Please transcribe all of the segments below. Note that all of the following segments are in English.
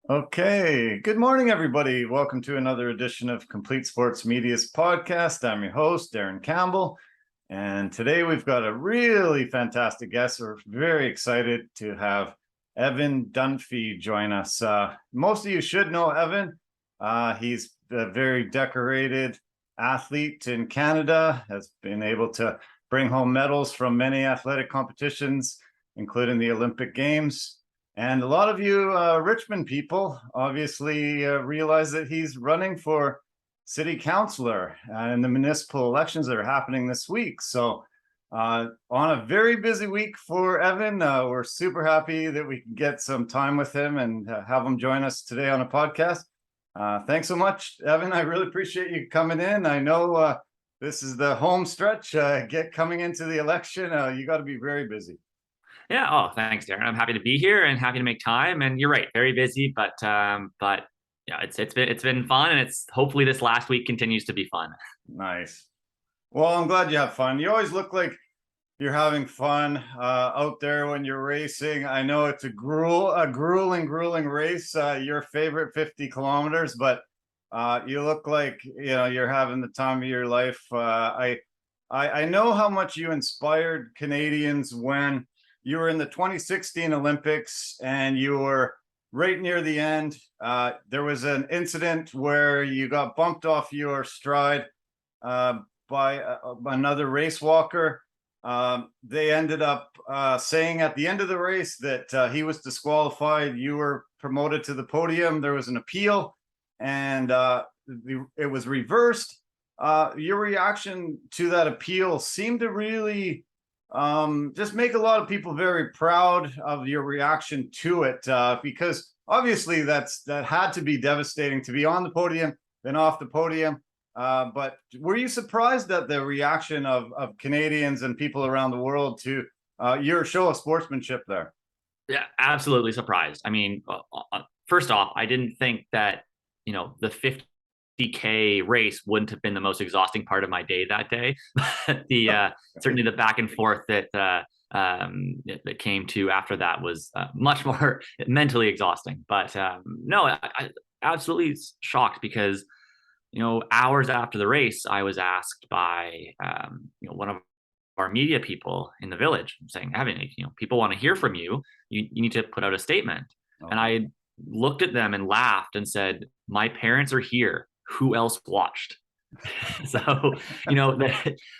Okay, good morning, everybody. Welcome to another edition of Complete Sports Media's podcast. I'm your host, Darren Campbell, and today we've got a really fantastic guest. We're very excited to have Evan Dunfee join us. Most of you should know Evan. He's a very decorated athlete in Canada, has been able to bring home medals from many athletic competitions, including the Olympic Games. And a lot of you Richmond people obviously realize that he's running for city councillor in the municipal elections that are happening this week. So on a very busy week for Evan, we're super happy that we can get some time with him and have him join us today on a podcast. Thanks so much, Evan. I really appreciate you coming in. I know this is the home stretch, coming into the election. You got to be very busy. Yeah. Oh, thanks, Darren. I'm happy to be here and happy to make time. And you're right, very busy, but yeah, it's been fun, and it's hopefully this last week continues to be fun. Nice. Well, I'm glad you have fun. You always look like you're having fun out there when you're racing. I know it's a grueling race. Your favorite 50 kilometers, but you look like you're having the time of your life. I know how much you inspired Canadians when you were in the 2016 Olympics and you were right near the end. There was an incident where you got bumped off your stride by another race walker. They ended up saying at the end of the race that he was disqualified. You were promoted to the podium. There was an appeal, and it was reversed. Your reaction to that appeal seemed to really just make a lot of people very proud of your reaction to it, because obviously that had to be devastating to be on the podium, then off the podium. But were you surprised at the reaction of Canadians and people around the world to your show of sportsmanship there? Yeah, absolutely surprised. I mean, first off, I didn't think that the 50K race wouldn't have been the most exhausting part of my day that day. But the certainly the back and forth that came to after that was much more mentally exhausting. But no, I absolutely shocked because hours after the race, I was asked by one of our media people in the village saying, Evan, people want to hear from you. You need to put out a statement. Oh. And I looked at them and laughed and said, my parents are here. Who else watched? So,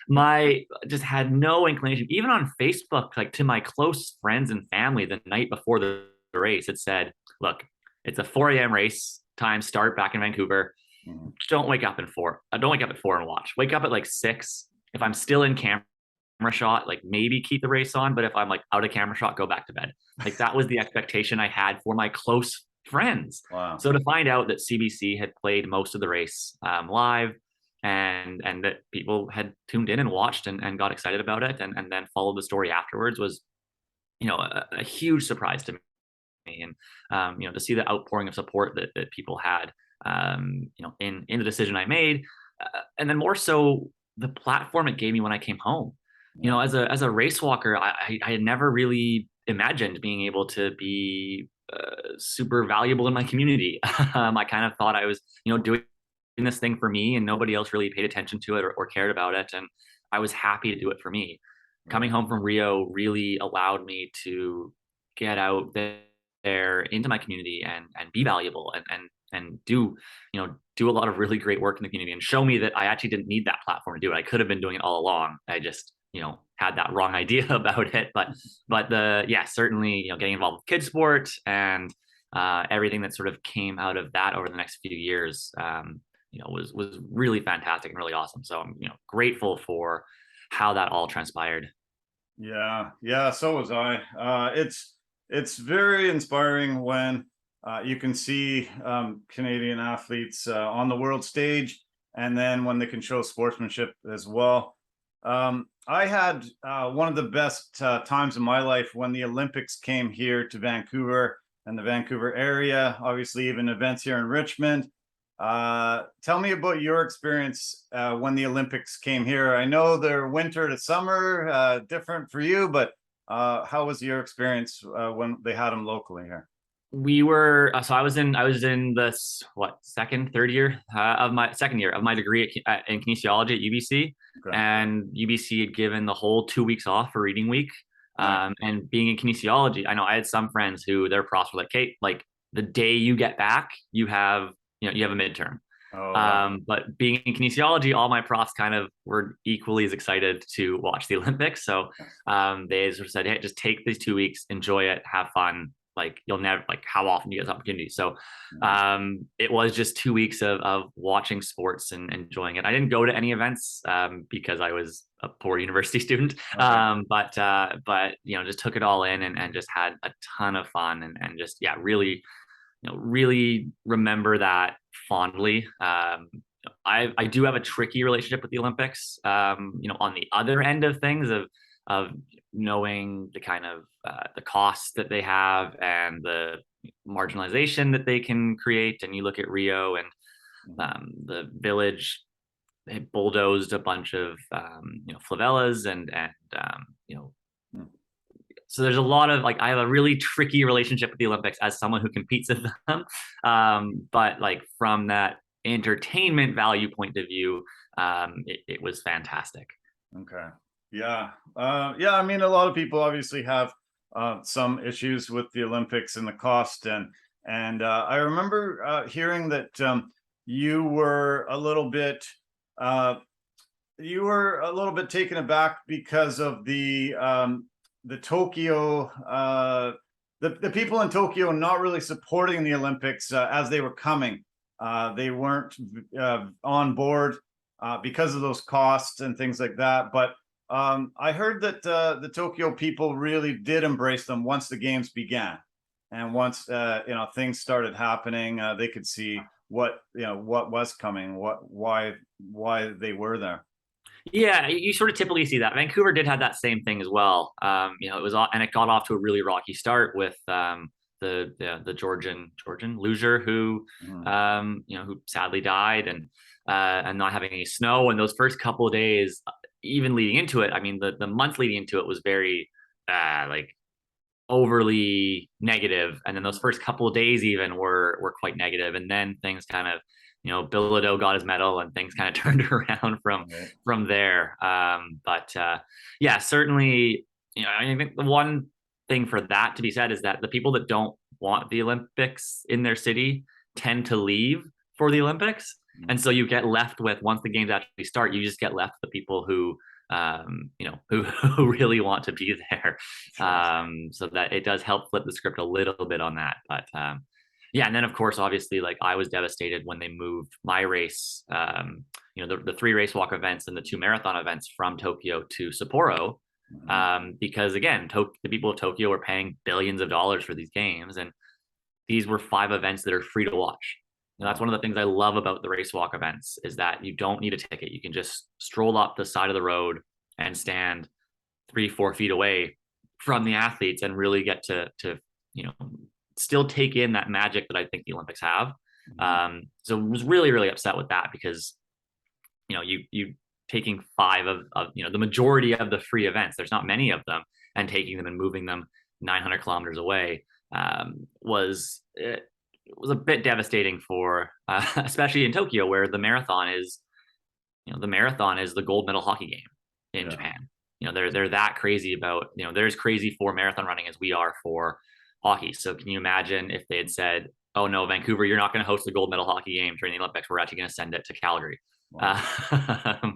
my just had no inclination, even on Facebook, like to my close friends and family the night before the race, it said, look, it's a 4 a.m. race time start back in Vancouver. Mhm. Don't wake up at 4. Don't wake up at 4 and watch. Wake up at like 6. If I'm still in camera shot, like maybe keep the race on. But if I'm like out of camera shot, go back to bed. Like that was the expectation I had for my close friends. Wow. So to find out that CBC had played most of the race live and that people had tuned in and watched and got excited about it and then followed the story afterwards was, a huge surprise to me. And, to see the outpouring of support that people had, in the decision I made. And then more so the platform it gave me when I came home. As a race walker, I had never really imagined being able to be super valuable in my community. I kind of thought I was, doing this thing for me and nobody else really paid attention to it or cared about it. And I was happy to do it for me. Coming home from Rio really allowed me to get out there into my community and be valuable and do a lot of really great work in the community and show me that I actually didn't need that platform to do it. I could have been doing it all along. I just had that wrong idea about it. But certainly getting involved with kids sport and everything that sort of came out of that over the next few years was really fantastic and really awesome. So I'm grateful for how that all transpired. Yeah, so was I. It's very inspiring when you can see Canadian athletes on the world stage, and then when they can show sportsmanship as well. I had one of the best times of my life when the Olympics came here to Vancouver and the Vancouver area, obviously even events here in Richmond. Tell me about your experience when the Olympics came here. I know they're winter to summer, different for you, but how was your experience when they had them locally here? We were so I was in this third year of my second year of my degree in kinesiology at UBC, Okay. and UBC had given the whole 2 weeks off for reading week. Nice. And being in kinesiology, I know I had some friends who their profs were like, "Kate, like the day you get back, you have a midterm." Oh, wow. But being in kinesiology, all my profs kind of were equally as excited to watch the Olympics. So Yes. they sort of said, "Hey, just take these 2 weeks, enjoy it, have fun. Like you'll never like how often you get this opportunity." So Nice. it was just 2 weeks of watching sports and enjoying it. I didn't go to any events because I was a poor university student. Okay. But just took it all in and just had a ton of fun and just yeah, really really remember that fondly. I do have a tricky relationship with the Olympics. On the other end of things of knowing the kind of the costs that they have and the marginalization that they can create. And you look at Rio and the village, they bulldozed a bunch of favelas and Mm. so there's a lot of like I have a really tricky relationship with the Olympics as someone who competes in them. But like from that entertainment value point of view, it was fantastic. Okay. Yeah. Yeah. I mean, a lot of people obviously have some issues with the Olympics and the cost, and I remember hearing that you were a little bit uh, taken aback because of the Tokyo the people in Tokyo not really supporting the Olympics as they were coming. They weren't on board because of those costs and things like that. But I heard that the Tokyo people really did embrace them once the games began, and once things started happening, they could see what was coming, why they were there. Yeah, you sort of typically see that. Vancouver did have that same thing as well. It was and it got off to a really rocky start with the Georgian loser who Mhm. who sadly died and not having any snow. And those first couple of days, even leading into it, I mean the month leading into it was very like overly negative, and then those first couple of days even were quite negative, and then things kind of Bilodeau got his medal and things kind of turned around Right. from there. But yeah, certainly, I think the one thing for that to be said is that the people that don't want the Olympics in their city tend to leave for the Olympics. Mhm. And so you get left with, once the games actually start, you just get left with the people who really want to be there. Sure. So that it does help flip the script a little bit on that. But yeah, and then of course, obviously, like I was devastated when they moved my race, the three race walk events and the two marathon events from Tokyo to Sapporo, Mhm. because again, the people of Tokyo were paying billions of dollars for these games, and these were 5 events that are free to watch. And that's Wow. one of the things I love about the race walk events is that you don't need a ticket. You can just stroll up the side of the road and stand 3-4 feet away from the athletes and really get to you know still take in that magic that I think the Olympics have. Mhm. So I was really really upset with that because you taking five of the majority of the free events. There's not many of them, and taking them and moving them 900 kilometers away was a bit devastating for especially in Tokyo where the marathon is the gold medal hockey game in Yeah. Japan. They're that crazy about, they're as crazy for marathon running as we are for hockey. So can you imagine if they had said, "Oh no, Vancouver, you're not going to host the gold medal hockey game during the Olympics. We're actually going to send it to Calgary." Wow. Uh,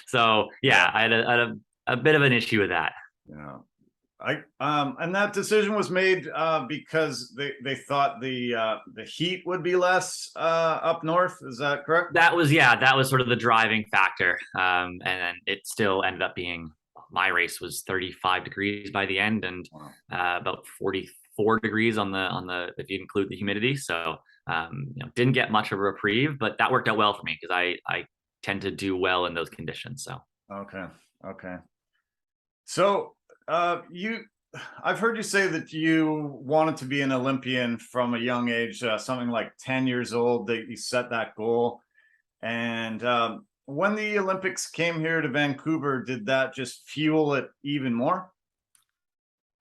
so Yeah. yeah, I had a bit of an issue with that. Yeah. And that decision was made because they thought the heat would be less up north. Is that correct? That was sort of the driving factor. And then it still ended up being, my race was 35 degrees by the end, and Wow. about 44 degrees on the if you include the humidity. So didn't get much of a reprieve, but that worked out well for me because I tend to do well in those conditions. So Okay. Okay. So you, I've heard you say that you wanted to be an Olympian from a young age, something like 10 years old. That you set that goal, and when the Olympics came here to Vancouver, did that just fuel it even more?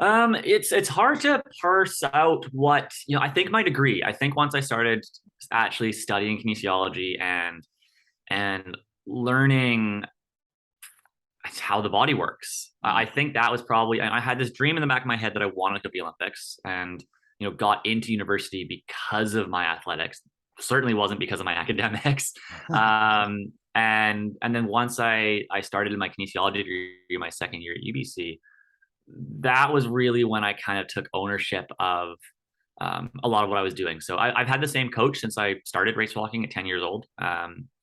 It's hard to parse out what, I think my degree, I think once I started actually studying kinesiology and learning how the body works, I think that was probably, I had this dream in the back of my head that I wanted to go to the Olympics, and got into university because of my athletics. Certainly wasn't because of my academics. And then once I started in my kinesiology degree my second year at UBC, that was really when I kind of took ownership of a lot of what I was doing. So I've had the same coach since I started race walking at 10 years old.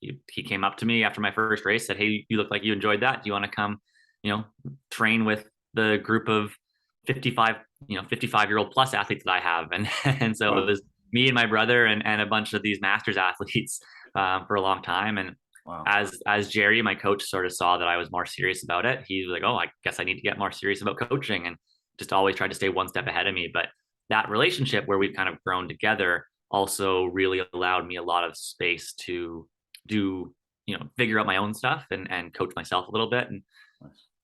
He came up to me after my first race, said, "Hey, you look like you enjoyed that. Do you want to come, train with the group of 55, 55-year-old plus athletes that I have?" And so it was me and my brother and a bunch of these masters athletes for a long time. And as Jerry, my coach, sort of saw that I was more serious about it, he was like, "Oh, I guess I need to get more serious about coaching," and just always tried to stay one step ahead of me. But that relationship where we've kind of grown together also really allowed me a lot of space to do, figure out my own stuff and coach myself a little bit. And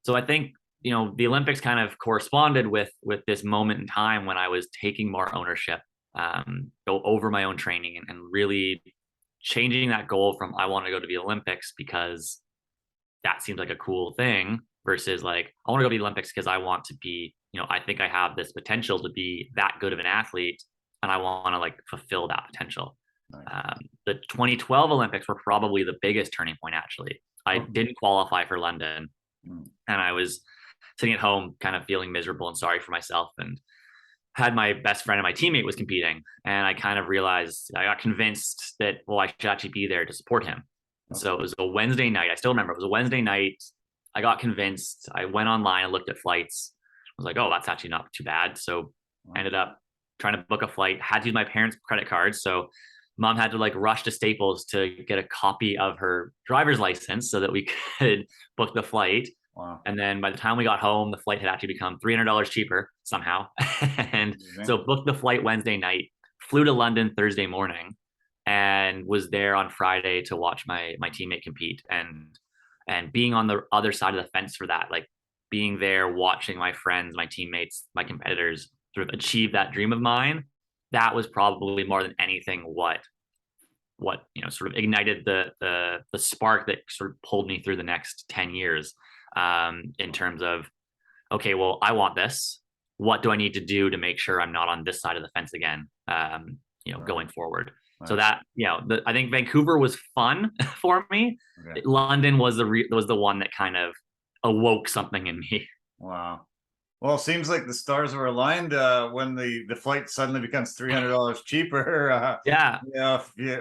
so I think, the Olympics kind of corresponded with this moment in time when I was taking more ownership over my own training and really changing that goal from I want to go to the Olympics because that seems like a cool thing versus like, I want to go to the Olympics because I want to be, I think I have this potential to be that good of an athlete and I want to like fulfill that potential. Nice. The 2012 Olympics were probably the biggest turning point, actually. I didn't qualify for London and I was sitting at home kind of feeling miserable and sorry for myself, and had my best friend and my teammate was competing. And I kind of realized, I got convinced that, well, I should actually be there to support him. So it was a Wednesday night. I still remember it was a Wednesday night. I got convinced. I went online and looked at flights. I was like, oh, that's actually not too bad. So I ended up trying to book a flight, had to use my parents' credit cards. So mom had to like rush to Staples to get a copy of her driver's license so that we could book the flight. Wow. And then by the time we got home, the flight had actually become $300 cheaper somehow. And so booked the flight Wednesday night, flew to London Thursday morning, and was there on Friday to watch my teammate compete, and being on the other side of the fence for that, like being there watching my friends, my teammates, my competitors sort of achieve that dream of mine. That was probably more than anything what sort of ignited the spark that sort of pulled me through the next 10 years in terms of, okay, well, I want this. What do I need to do to make sure I'm not on this side of the fence again, going forward? Right. So that, I think Vancouver was fun for me. Okay. London was the one that kind of awoke something in me. Wow. Well, it seems like the stars were aligned when the flight suddenly becomes $300 cheaper.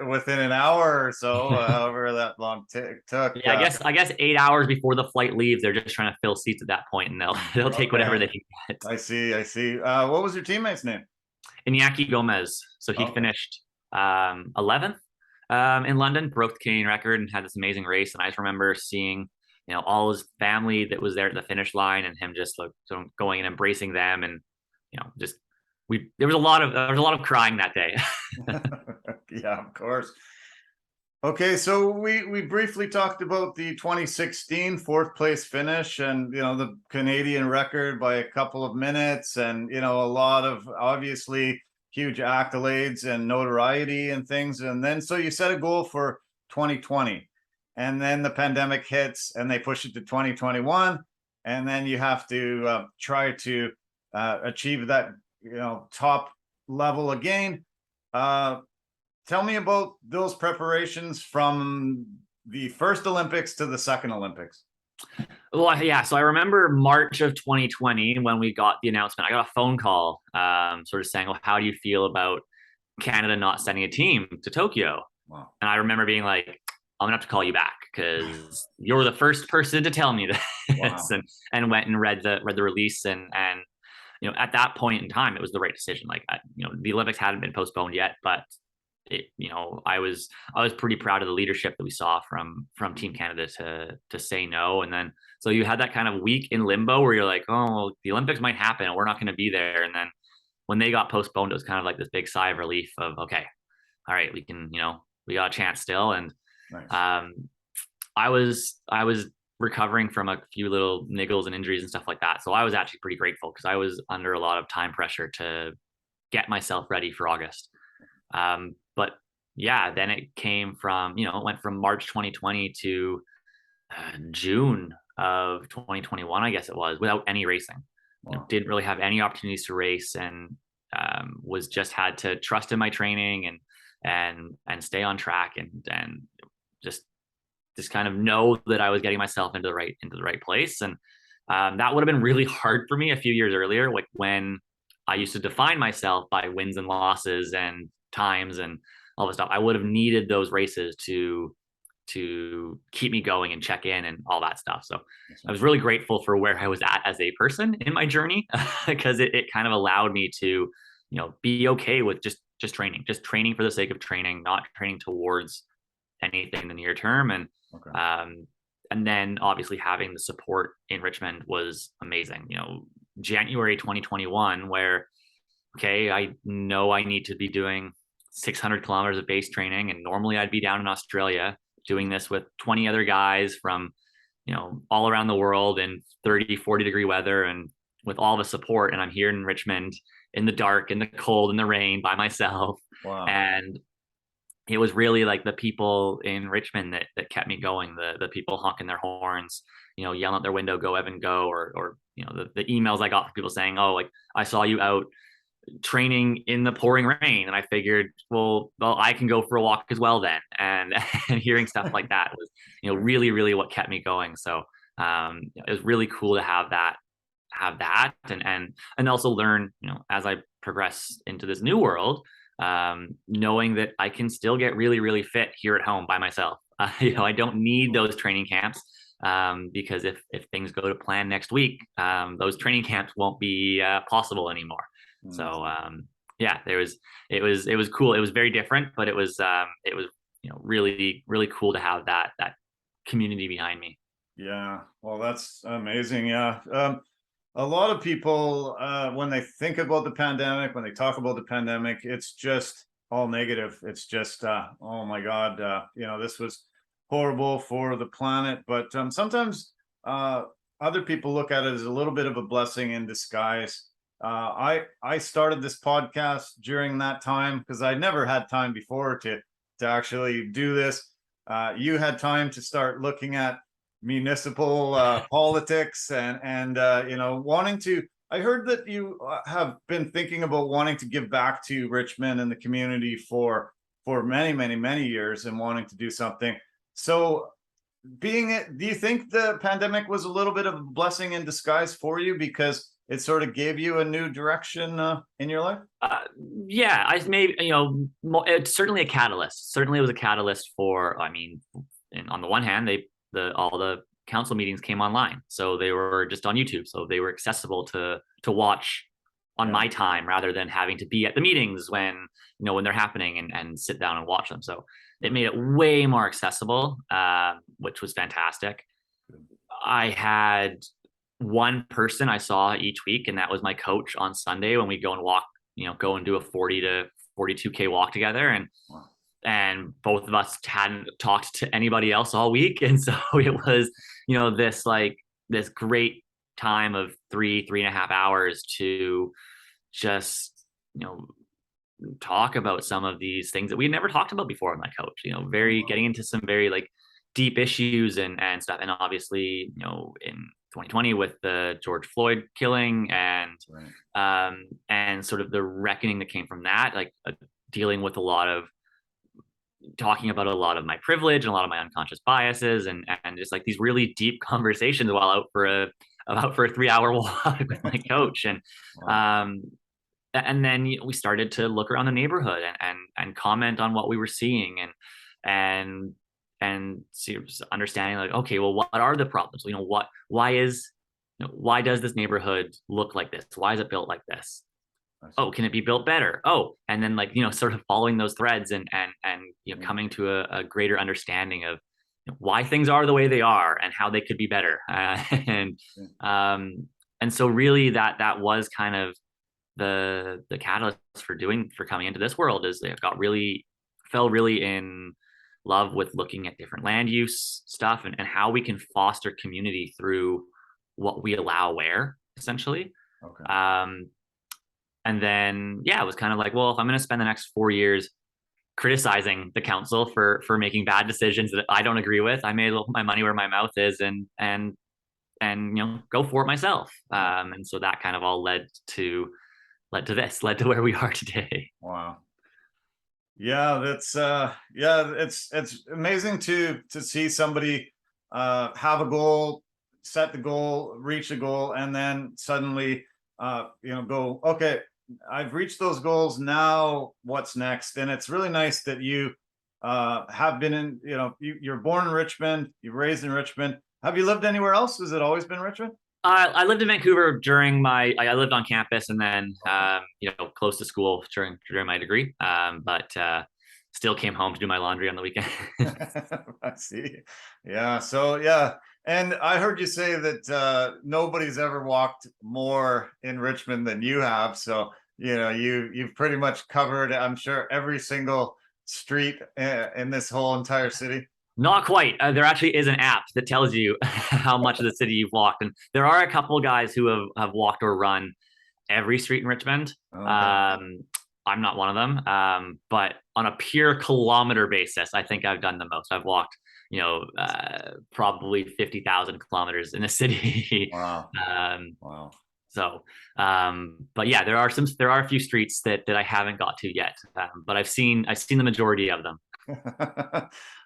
Within an hour or so, however that long took. Yeah, I guess 8 hours before the flight leaves, they're just trying to fill seats at that point, and they'll take whatever they can get. I see. What was your teammate's name? Iñaki Gomez. So he finished 11th in London, broke the Canadian record, and had this amazing race. And I just remember seeing all his family that was there at the finish line, and him just like sort of going and embracing them, and there was a lot of crying that day. Yeah, of course. Okay, so we briefly talked about the 2016 fourth place finish, and the Canadian record by a couple of minutes, and a lot of obviously huge accolades and notoriety and things. And then so you set a goal for 2020. And then the pandemic hits and they push it to 2021. And then you have to try to achieve that, top level again. Tell me about those preparations from the first Olympics to the second Olympics. Well, yeah. So I remember March of 2020 when we got the announcement. I got a phone call sort of saying, well, how do you feel about Canada not sending a team to Tokyo? Wow. And I remember being like, I'm gonna have to call you back because you're the first person to tell me this. Wow. and went and read the release, and at that point in time it was the right decision. Like the Olympics hadn't been postponed yet, but I was pretty proud of the leadership that we saw from Team Canada to say no. And then so you had that kind of week in limbo where you're like, oh, the Olympics might happen and we're not going to be there. And then when they got postponed, it was kind of like this big sigh of relief of, okay, all right, we can we got a chance still. And nice. I was recovering from a few little niggles and injuries and stuff like that. So I was actually pretty grateful because I was under a lot of time pressure to get myself ready for August. But yeah, then it came from, it went from March 2020 to June of 2021, I guess it was, without any racing. Wow. Didn't really have any opportunities to race, and was just had to trust in my training and stay on track and just kind of know that I was getting myself into the right place. And that would have been really hard for me a few years earlier, like when I used to define myself by wins and losses and times and all this stuff. I would have needed those races to keep me going and check in and all that stuff. So I was really grateful for where I was at as a person in my journey, because it kind of allowed me to, be okay with just training for the sake of training, not training towards anything in the near term. And then obviously having the support in Richmond was amazing. January 2021, where, okay, I know I need to be doing 600 kilometers of base training, and normally I'd be down in Australia doing this with 20 other guys from, all around the world in 30, 40 degree weather and with all the support. And I'm here in Richmond in the dark, in the cold, in the rain by myself. Wow. And it was really like the people in Richmond that kept me going, the people honking their horns, yelling out their window, "Go Evan, go," or the emails I got from people saying, "Oh, like I saw you out training in the pouring rain." And I figured, well, I can go for a walk as well then. And and hearing stuff like that was, really, really what kept me going. So it was really cool to have that and also learn, as I progress into this new world, knowing that I can still get really, really fit here at home by myself. I don't need those training camps, because if things go to plan next week, those training camps won't be possible anymore. So yeah, it was cool. It was very different, but it was really, really cool to have that community behind me. Yeah, well, that's amazing. Yeah. A lot of people, when they think about the pandemic, when they talk about the pandemic, it's just all negative. It's just, oh my God, this was horrible for the planet. But sometimes other people look at it as a little bit of a blessing in disguise. I started this podcast during that time because I never had time before to actually do this. You had time to start looking at municipal politics and wanting to. I heard that you have been thinking about wanting to give back to Richmond and the community for many, many, many years and wanting to do something. So do you think the pandemic was a little bit of a blessing in disguise for you because it sort of gave you a new direction in your life? Yeah, I maybe, it's certainly a catalyst. Certainly it was a catalyst for, on the one hand, all the council meetings came online, so they were just on YouTube, so they were accessible to watch on my time rather than having to be at the meetings when they're happening and sit down and watch them. So it made it way more accessible, which was fantastic. I had one person I saw each week, and that was my coach on Sunday when we go and walk, go and do a 40 to 42K walk together. And Wow. And both of us hadn't talked to anybody else all week. And so it was, this great time of 3.5 hours to just, talk about some of these things that we had never talked about before with my coach, getting into some very like deep issues and stuff. And obviously, in 2020 with the George Floyd killing and sort of the reckoning that came from that, like dealing with talking about a lot of my privilege and a lot of my unconscious biases and just like these really deep conversations while out for a 3-hour walk with my coach. And then we started to look around the neighborhood and comment on what we were seeing and see, understanding like, okay, well, what are the problems? Why does this neighborhood look like this? Why is it built like this? Oh, can it be built better? Oh, and then sort of following those threads and coming to a greater understanding of why things are the way they are and how they could be better. And so really that was kind of the catalyst for coming into this world. Is it fell really in love with looking at different land use stuff and how we can foster community through what we allow where, essentially. Okay. And then, yeah, it was kind of like, well, if I'm going to spend the next 4 years criticizing the council for making bad decisions that I don't agree with, I may put my money where my mouth is and go for it myself. And so that kind of all led to where we are today. Wow. Yeah, that's yeah, it's amazing to see somebody have a goal, set the goal, reach a goal, and then suddenly go, okay, I've reached those goals, now what's next? And it's really nice that you have been in, you're born in Richmond, you're raised in Richmond. Have you lived anywhere else? Has it always been Richmond? I lived in Vancouver during I lived on campus and then close to school during my degree, but still came home to do my laundry on the weekend. I see. Yeah. So yeah, and I heard you say that nobody's ever walked more in Richmond than you have. So you've pretty much covered, I'm sure, every single street in this whole entire city. Not quite. There actually is an app that tells you how much of the city you've walked, and there are a couple of guys who have walked or run every street in Richmond. Okay. I'm not one of them, but on a pure kilometer basis, I think I've done the most. I've walked, probably 50,000 kilometers in a city. Wow. Wow. So, but yeah, there are a few streets that I haven't got to yet, but I've seen the majority of them.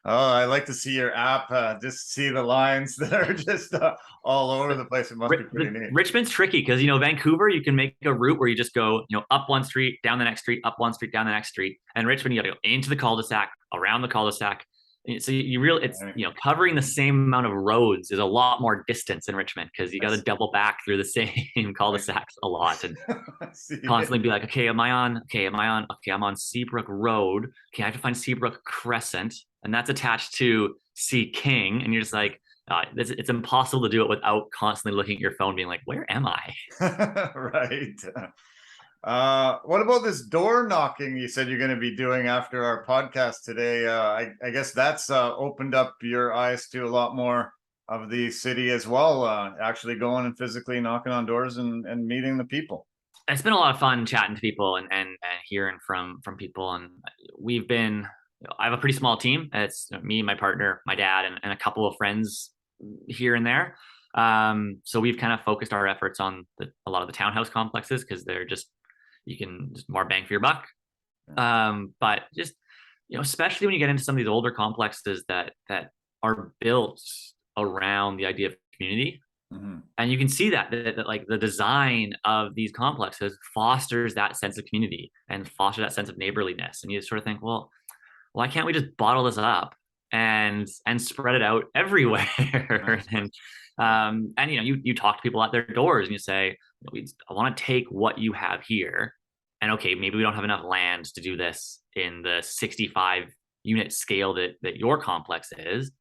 Oh, I like to see your app, just see the lines that are just all over the place. It must be pretty neat. Richmond's tricky because, Vancouver, you can make a route where you just go, up one street, down the next street, up one street, down the next street. And Richmond, you got to go into the cul-de-sac, around the cul-de-sac. So it's, covering the same amount of roads is a lot more distance in Richmond because you got to double back through the same cul-de-sacs a lot and constantly be like, okay, I'm on Seabrook Road. Okay, I have to find Seabrook Crescent, and that's attached to Sea King. And you're just like, it's impossible to do it without constantly looking at your phone being like, where am I? Right. What about this door knocking you said you're going to be doing after our podcast today? I guess that's opened up your eyes to a lot more of the city as well, actually going and physically knocking on doors and meeting the people. It's been a lot of fun chatting to people and hearing from people. And I have a pretty small team. It's me, my partner, my dad, and a couple of friends here and there. So we've kind of focused our efforts on a lot of the townhouse complexes because they're just more bang for your buck. But just, especially when you get into some of these older complexes that are built around the idea of community. Mm-hmm. And you can see that like the design of these complexes fosters that sense of community and foster that sense of neighborliness. And you sort of think, well, why can't we just bottle this up and spread it out everywhere? And you talk to people at their doors and you say, I want to take what you have here, and okay, maybe we don't have enough land to do this in the 65 unit scale that your complex is,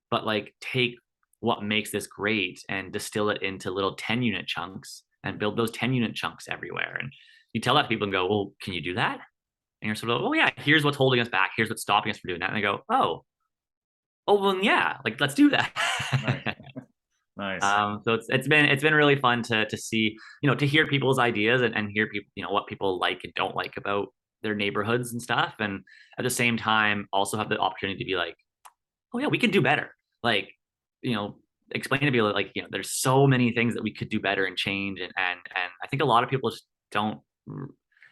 but like take what makes this great and distill it into little 10 unit chunks and build those 10 unit chunks everywhere. And you tell that to people and go, well, can you do that? And you're sort of, oh yeah, here's what's holding us back. Here's what's stopping us from doing that. And they go, oh, well, yeah, like let's do that. Right. Nice. So it's been really fun to see, to hear people's ideas and hear people, what people like and don't like about their neighborhoods and stuff. And at the same time, also have the opportunity to be like, oh yeah, we can do better. Like, explain to people like, there's so many things that we could do better and change. And I think a lot of people just don't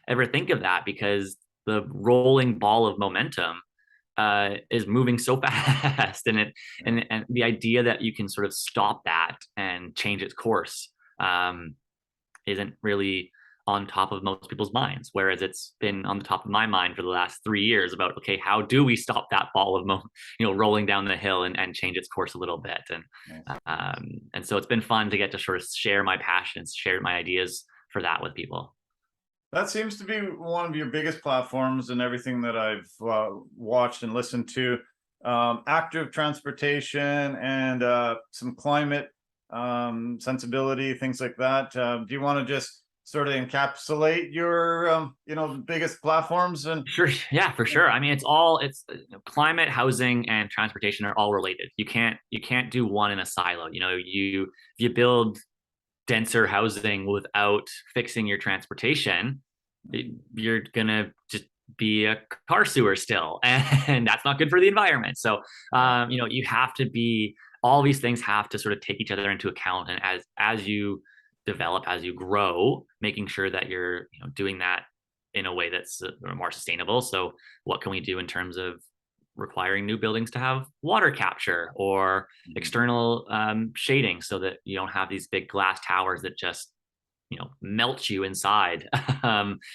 ever think of that because the rolling ball of momentum is moving so fast, and the idea that you can sort of stop that and change its course isn't really on top of most people's minds, whereas it's been on the top of my mind for the last 3 years about, okay, how do we stop that ball of rolling down the hill and change its course a little bit. And so it's been fun to get to sort of share my passions, share my ideas for that with people. That seems to be one of your biggest platforms and everything that I've watched and listened to. Active transportation and some climate sensibility, things like that. Do you want to just sort of encapsulate your the biggest platforms and Sure. Yeah, for sure. I mean, it's climate, housing, and transportation are all related. You can't do one in a silo. If you build denser housing without fixing your transportation, you're gonna just be a car sewer still, and that's not good for the environment. So, you have to be all these things have to sort of take each other into account, and as you develop, as you grow, making sure that you're doing that in a way that's more sustainable. So, what can we do in terms of requiring new buildings to have water capture or external shading so that you don't have these big glass towers that just melt you inside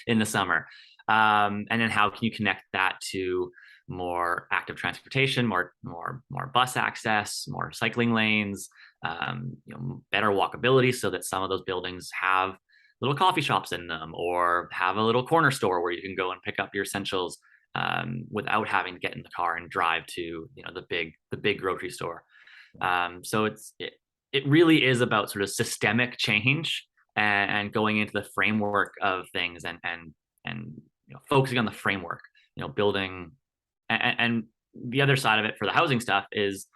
in the summer. And then how can you connect that to more active transportation, more bus access, more cycling lanes, better walkability, so that some of those buildings have little coffee shops in them, or have a little corner store where you can go and pick up your essentials without having to get in the car and drive to the big grocery store. So it really is about sort of systemic change and going into the framework of things, and focusing on the framework, building, and the other side of it for the housing stuff is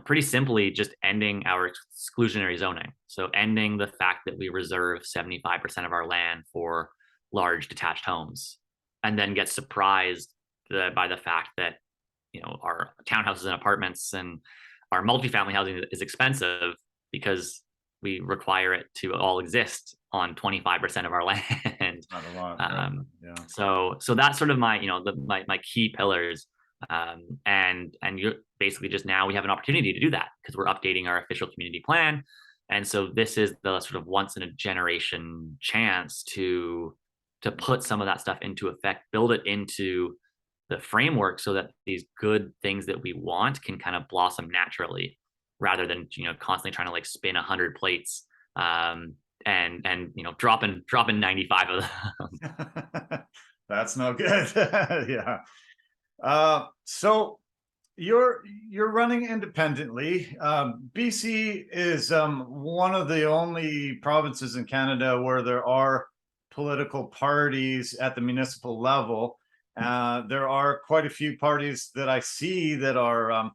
pretty simply just ending our exclusionary zoning. So ending the fact that we reserve 75% of our land for large detached homes, and then get surprised by the fact that our townhouses and apartments and our multifamily housing is expensive because we require it to all exist on 25% of our land. not a lot. Yeah. So that's sort of my key pillars. And you basically just now we have an opportunity to do that because we're updating our official community plan. And so this is the sort of once in a generation chance to put some of that stuff into effect, build it into the framework so that these good things that we want can kind of blossom naturally, rather than constantly trying to like spin 100 plates and dropping 95 of them. That's no good. Yeah. So you're running independently. BC is one of the only provinces in Canada where there are political parties at the municipal level. There are quite a few parties that I see that are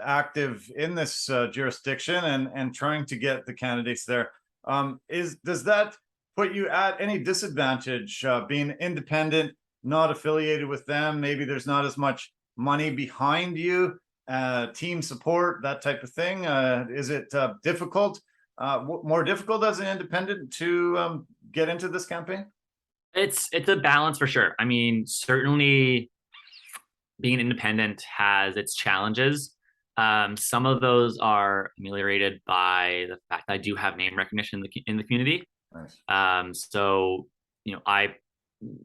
active in this jurisdiction and trying to get the candidates there. Does that put you at any disadvantage being independent, not affiliated with them? Maybe there's not as much money behind you, team support, that type of thing. Is it difficult, more difficult as an independent to get into this campaign? It's a balance for sure. I mean, certainly being independent has its challenges. Some of those are ameliorated by the fact that I do have name recognition in the community. Nice. So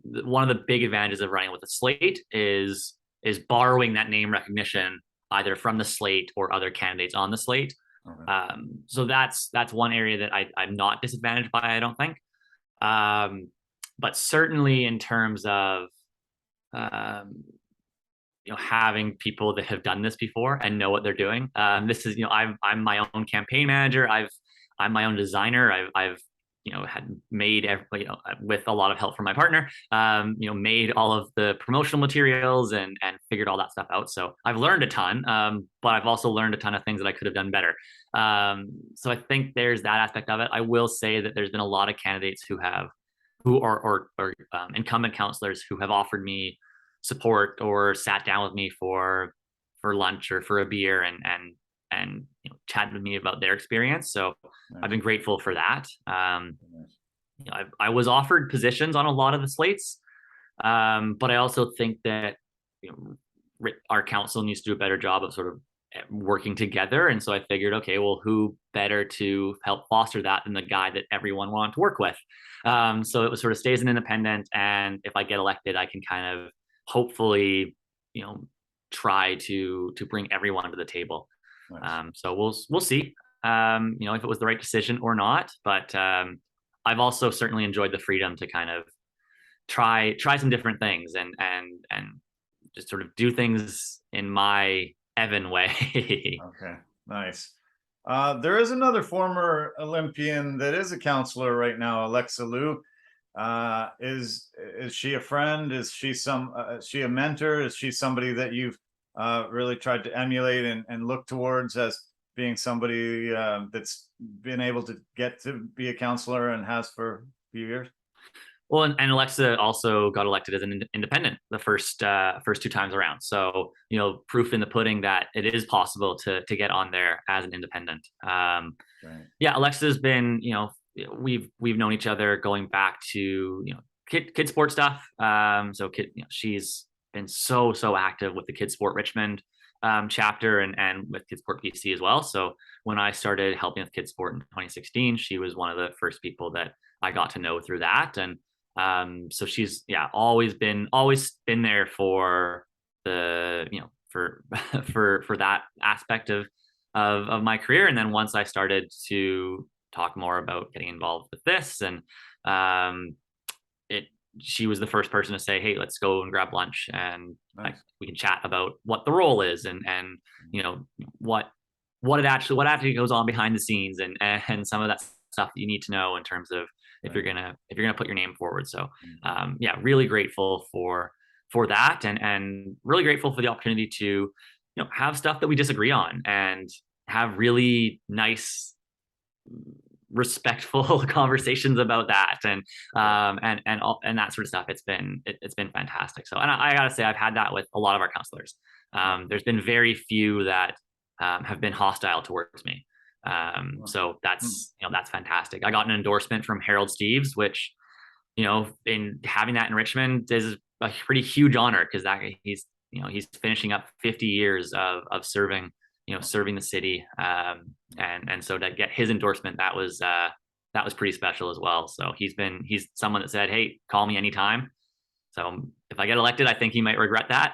one of the big advantages of running with a slate is borrowing that name recognition either from the slate or other candidates on the slate. Okay. So that's one area that I'm not disadvantaged by, I don't think. But certainly in terms of having people that have done this before and know what they're doing. This is I'm my own campaign manager. I'm my own designer. I've had made with a lot of help from my partner, made all of the promotional materials and figured all that stuff out. So I've learned a ton, but I've also learned a ton of things that I could have done better. So I think there's that aspect of it. I will say that there's been a lot of candidates who are incumbent councillors who have offered me support or sat down with me for lunch or for a beer and chatted with me about their experience. So nice. I've been grateful for that. I was offered positions on a lot of the slates, but I also think that our council needs to do a better job of sort of working together. And so I figured, okay, well, who better to help foster that than the guy that everyone wanted to work with? So it was sort of stays an independent, and if I get elected, I can kind of hopefully try to bring everyone to the table. Nice. So we'll see if it was the right decision or not, but I've also certainly enjoyed the freedom to kind of try some different things and just sort of do things in my Evan way. Okay, nice. There is another former Olympian that is a counselor right now, Alexa Liu. Is she a friend? Is she a mentor? Is she somebody that you've really tried to emulate and look towards as being somebody that's been able to get to be a counselor and has for a few years? Well, and Alexa also got elected as an independent the first two times around. So proof in the pudding that it is possible to get on there as an independent. Right. Yeah, Alexa's been we've known each other going back to kid sport stuff. She's been so active with the Kid Sport Richmond chapter and with Kid Sport BC as well. So when I started helping with Kid Sport in 2016, she was one of the first people that I got to know through that. And so she's always been there for the for for that aspect of my career. And then once I started to talk more about getting involved with this, and it she was the first person to say, hey, let's go and grab lunch, and Nice. we can chat about what the role is, and what actually goes on behind the scenes, and some of that stuff that you need to know in terms of if you're gonna put your name forward. So really grateful for that, and really grateful for the opportunity to have stuff that we disagree on and have really nice, respectful conversations about that, and that sort of stuff. It's been fantastic. So, and I gotta say, I've had that with a lot of our counselors. There's been very few that have been hostile towards me. So that's fantastic. I got an endorsement from Harold Steves, which in having that in Richmond is a pretty huge honor, because that he's finishing up 50 years of serving serving the city, and so to get his endorsement, that was pretty special as well. So he's someone that said, hey, call me anytime. So if I get elected, I think he might regret that,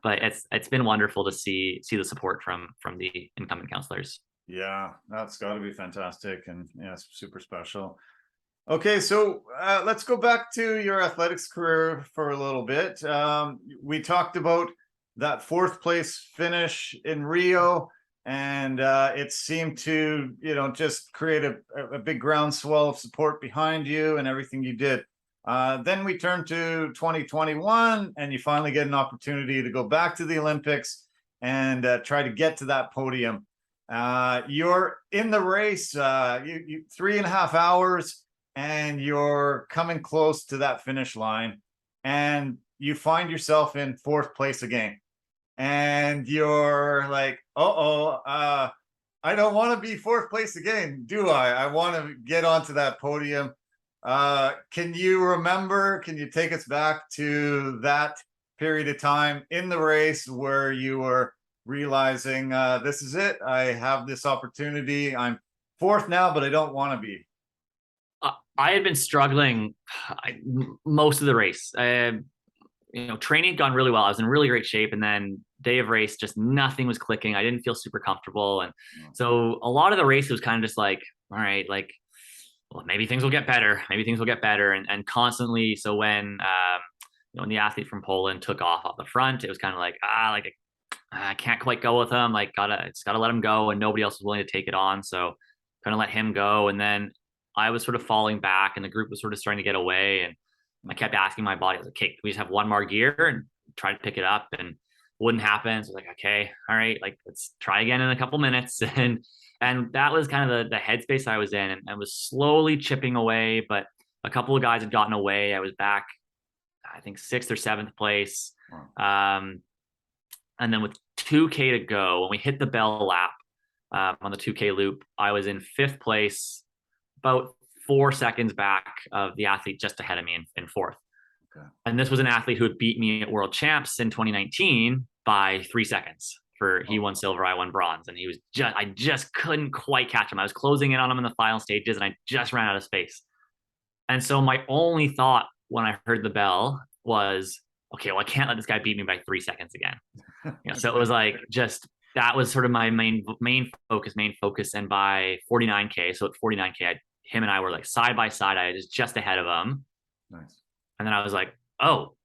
but it's been wonderful to see the support from the incumbent counselors. Yeah, that's got to be fantastic, and it's super special. Okay, so let's go back to your athletics career for a little bit. We talked about that fourth place finish in Rio, and it seemed to just create a big groundswell of support behind you and everything you did. Then we turn to 2021, and you finally get an opportunity to go back to the Olympics and try to get to that podium. You're in the race, you 3.5 hours, and you're coming close to that finish line, and you find yourself in fourth place again. And you're like, I don't want to be fourth place again, do I? I want to get onto that podium. Can you take us back to that period of time in the race where you were realizing, this is it, I have this opportunity, I'm fourth now, but I don't want to be? I had been struggling most of the race. Training had gone really well. I was in really great shape, and then day of race, just nothing was clicking. I didn't feel super comfortable, and so a lot of the race was kind of just like, all right, like, well, maybe things will get better. Maybe things will get better, and constantly. So when when the athlete from Poland took off the front, it was kind of like I can't quite go with him. Like gotta let him go, and nobody else was willing to take it on. So kind of let him go, and then I was sort of falling back, and the group was sort of starting to get away, and I kept asking my body, I was like, okay, can we just have one more gear and try to pick it up? And wouldn't happen. So I was like, okay, all right, like let's try again in a couple minutes. And that was kind of the headspace I was in, and I was slowly chipping away, but a couple of guys had gotten away. I was back, I think 6th or 7th place. And then with 2K to go, when we hit the bell lap on the 2K loop, I was in 5th place, about 4 seconds back of the athlete just ahead of me in 4th. Okay. And this was an athlete who had beat me at World Champs in 2019 by 3 seconds. He won silver, I won bronze, and I just couldn't quite catch him. I was closing in on him in the final stages, and I just ran out of space. And so my only thought when I heard the bell was, okay, well, I can't let this guy beat me by 3 seconds again. So it was like, that was sort of my main focus. And by 49K, so at 49K, him and I were like side by side. I was just ahead of him. Nice. And then I was like, oh,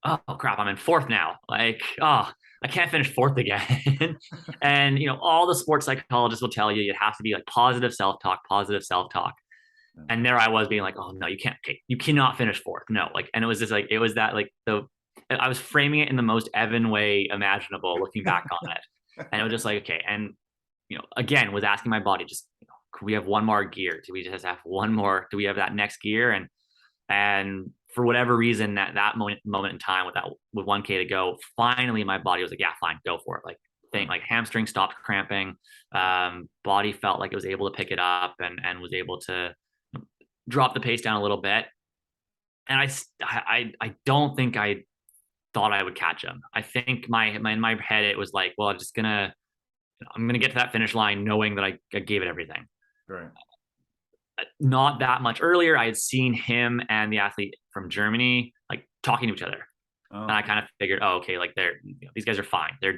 oh crap, I'm in fourth now. Like, oh, I can't finish fourth again. And all the sports psychologists will tell you have to be like positive self-talk, positive self-talk. And there I was being like, oh no, you can't, okay, you cannot finish fourth. No, like, and it was just like, it was that like I was framing it in the most Evan way imaginable looking back on it. And it was just like, okay. And, again, was asking my body, just, could we have one more gear? Do we just have one more? Do we have that next gear? And for whatever reason, that moment in time with 1K to go, finally my body was like, yeah, fine, go for it. Like hamstring stopped cramping. Body felt like it was able to pick it up and was able to drop the pace down a little bit. And I don't think I thought I would catch him. I think in my head it was like, well, I'm gonna get to that finish line knowing that I gave it everything. Right. Not that much earlier, I had seen him and the athlete from Germany like talking to each other. Oh. And I kind of figured, oh, okay, like these guys are fine. They're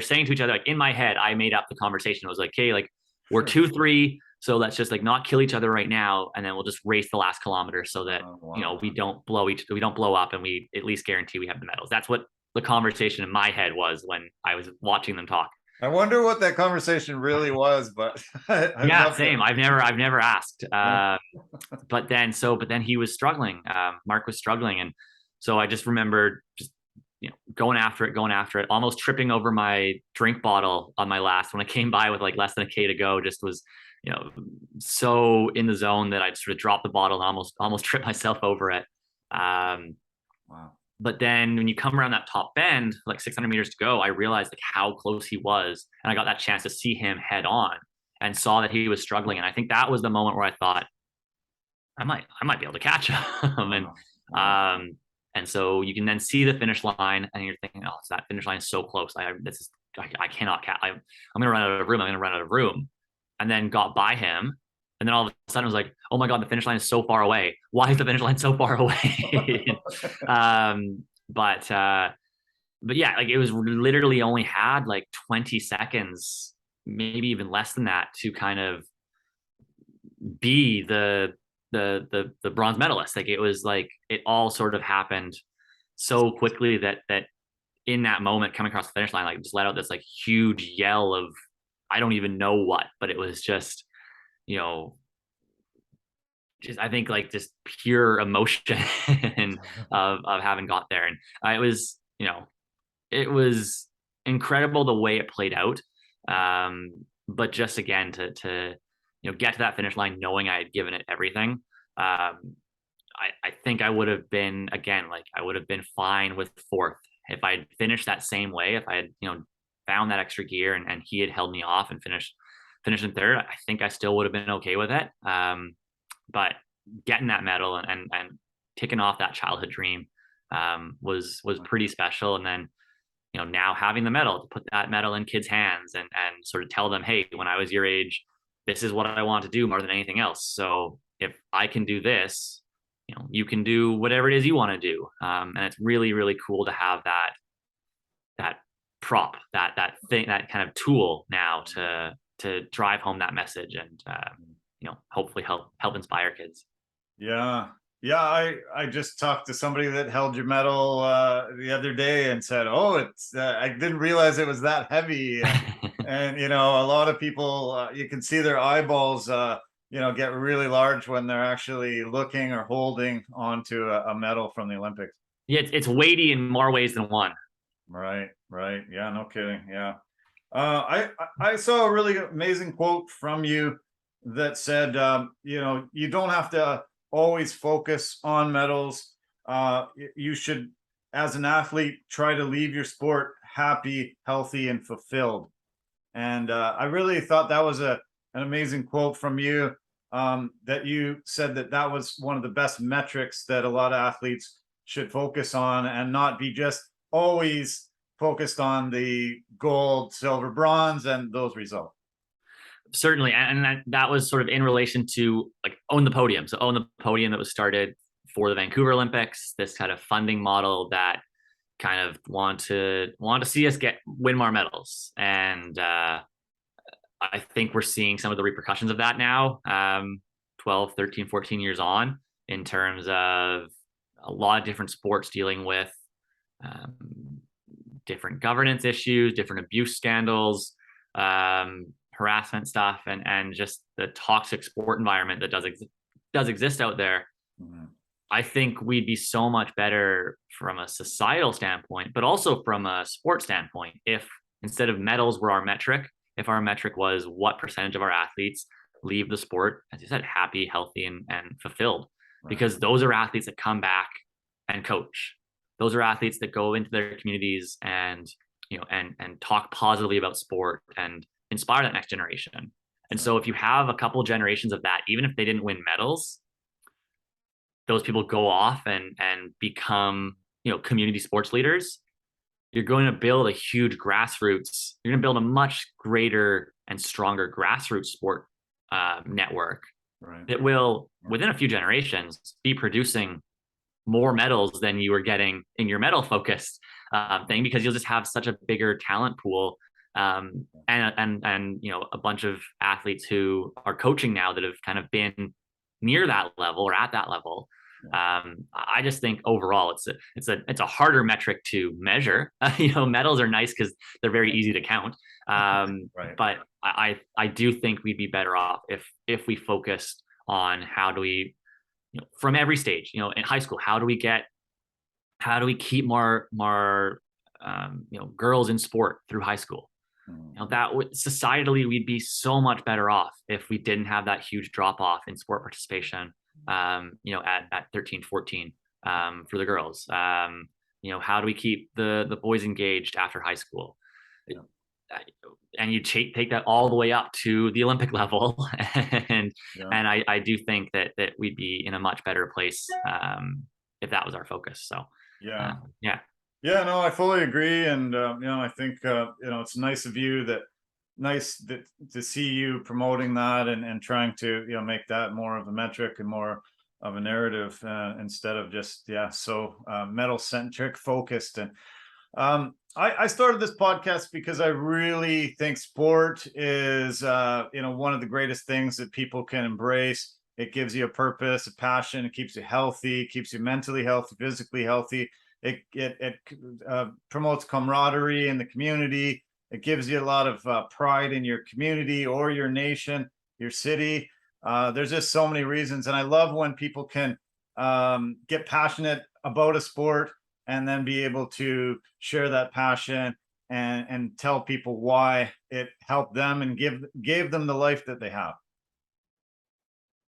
saying to each other, like in my head, I made up the conversation. It was like, okay, like we're 2-3, so let's just like not kill each other right now, and then we'll just race the last kilometer so that we don't blow up, and we at least guarantee we have the medals. That's what the conversation in my head was when I was watching them talk. I wonder what that conversation really was, but yeah, same. I've never asked. But then he was struggling. Mark was struggling, and so I just remembered just going after it, almost tripping over my drink bottle on my last when I came by with like less than a K to go. Just was so in the zone that I sort of dropped the bottle and almost tripped myself over it. Wow. But then when you come around that top bend, like 600 meters to go, I realized like how close he was. And I got that chance to see him head on and saw that he was struggling. And I think that was the moment where I thought, I might be able to catch him. And so you can then see the finish line and you're thinking, oh, that finish line is so close. I cannot catch. I'm going to run out of room. And then got by him. And then all of a sudden it was like, oh my God, the finish line is so far away. Why is the finish line so far away? But yeah, like it was literally only had like 20 seconds, maybe even less than that, to kind of be the bronze medalist. Like it was like, it all sort of happened so quickly that in that moment coming across the finish line, like just let out this like huge yell of, I don't even know what, but it was just, I think like just pure emotion of having got there. And it was incredible the way it played out. But just again, to get to that finish line, knowing I had given it everything. I think I would have been, again, like I would have been fine with fourth if I had finished that same way. If I had, found that extra gear and he had held me off and finished in third, I think I still would have been okay with it. But getting that medal and ticking off that childhood dream was pretty special. And then, now having the medal, to put that medal in kids' hands and sort of tell them, hey, when I was your age, this is what I want to do more than anything else. So if I can do this, you can do whatever it is you want to do. And it's really, really cool to have that prop, that thing, that kind of tool now to drive home that message and hopefully help inspire kids. Yeah. I just talked to somebody that held your medal the other day and said, oh, it's I didn't realize it was that heavy. And a lot of people, you can see their eyeballs get really large when they're actually looking or holding onto a medal from the Olympics. Yeah, it's weighty in more ways than one. Right. Yeah, no kidding. Yeah. I saw a really amazing quote from you that said, you don't have to always focus on medals. You should, as an athlete, try to leave your sport happy, healthy, and fulfilled. And I really thought that was an amazing quote from you, that you said that was one of the best metrics that a lot of athletes should focus on and not be just always focused on the gold, silver, bronze, and those results. Certainly. And that was sort of in relation to like Own the Podium. So Own the Podium that was started for the Vancouver Olympics, this kind of funding model that kind of want to see us win more medals. And I think we're seeing some of the repercussions of that now, 12, 13, 14 years on, in terms of a lot of different sports dealing with um, different governance issues, different abuse scandals, harassment stuff, and just the toxic sport environment that does exist out there. Mhm. I think we'd be so much better from a societal standpoint, but also from a sport standpoint, if instead of medals were our metric, if our metric was what percentage of our athletes leave the sport, as you said, happy, healthy, and fulfilled. Right. Because those are athletes that come back and coach. Those are athletes that go into their communities and and talk positively about sport and inspire that next generation. And so if you have a couple generations of that, even if they didn't win medals, those people go off and become community sports leaders. You're going to build a huge grassroots. You're going to build a much greater and stronger grassroots sport network Right. that will, within a few generations, be producing more medals than you were getting in your medal focused thing, because you'll just have such a bigger talent pool, and a bunch of athletes who are coaching now that have kind of been near that level or at that level. I just think overall it's a harder metric to measure. Medals are nice because they're very easy to count. Right. But I do think we'd be better off if we focused on how do we, from every stage, in high school, how do we keep more girls in sport through high school? That would, societally, we'd be so much better off if we didn't have that huge drop off in sport participation, at 13, 14, for the girls. How do we keep the boys engaged after high school? Yeah. And you take that all the way up to the Olympic level, and I do think that we'd be in a much better place if that was our focus. So Yeah. yeah, No, I fully agree. And, I think, it's nice of you to see you promoting that and trying to, make that more of a metric and more of a narrative, instead of just, so medal centric focused. And I started this podcast because I really think sport is, one of the greatest things that people can embrace. It gives you a purpose, a passion. It keeps you healthy, keeps you mentally healthy, physically healthy. It promotes camaraderie in the community. It gives you a lot of pride in your community or your nation, your city. There's just so many reasons, and I love when people can get passionate about a sport and then be able to share that passion and tell people why it helped them and gave them the life that they have.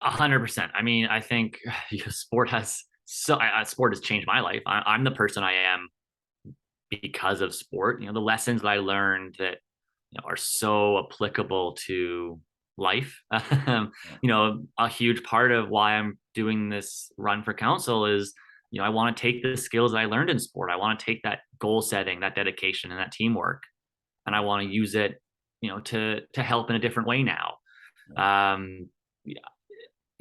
100%. I mean, I think sport has sport has changed my life. I'm the person I am because of sport. The lessons that I learned that are so applicable to life. A huge part of why I'm doing this run for council is, I want to take the skills that I learned in sport. I want to take that goal setting, that dedication, and that teamwork, and I want to use it, to help in a different way now.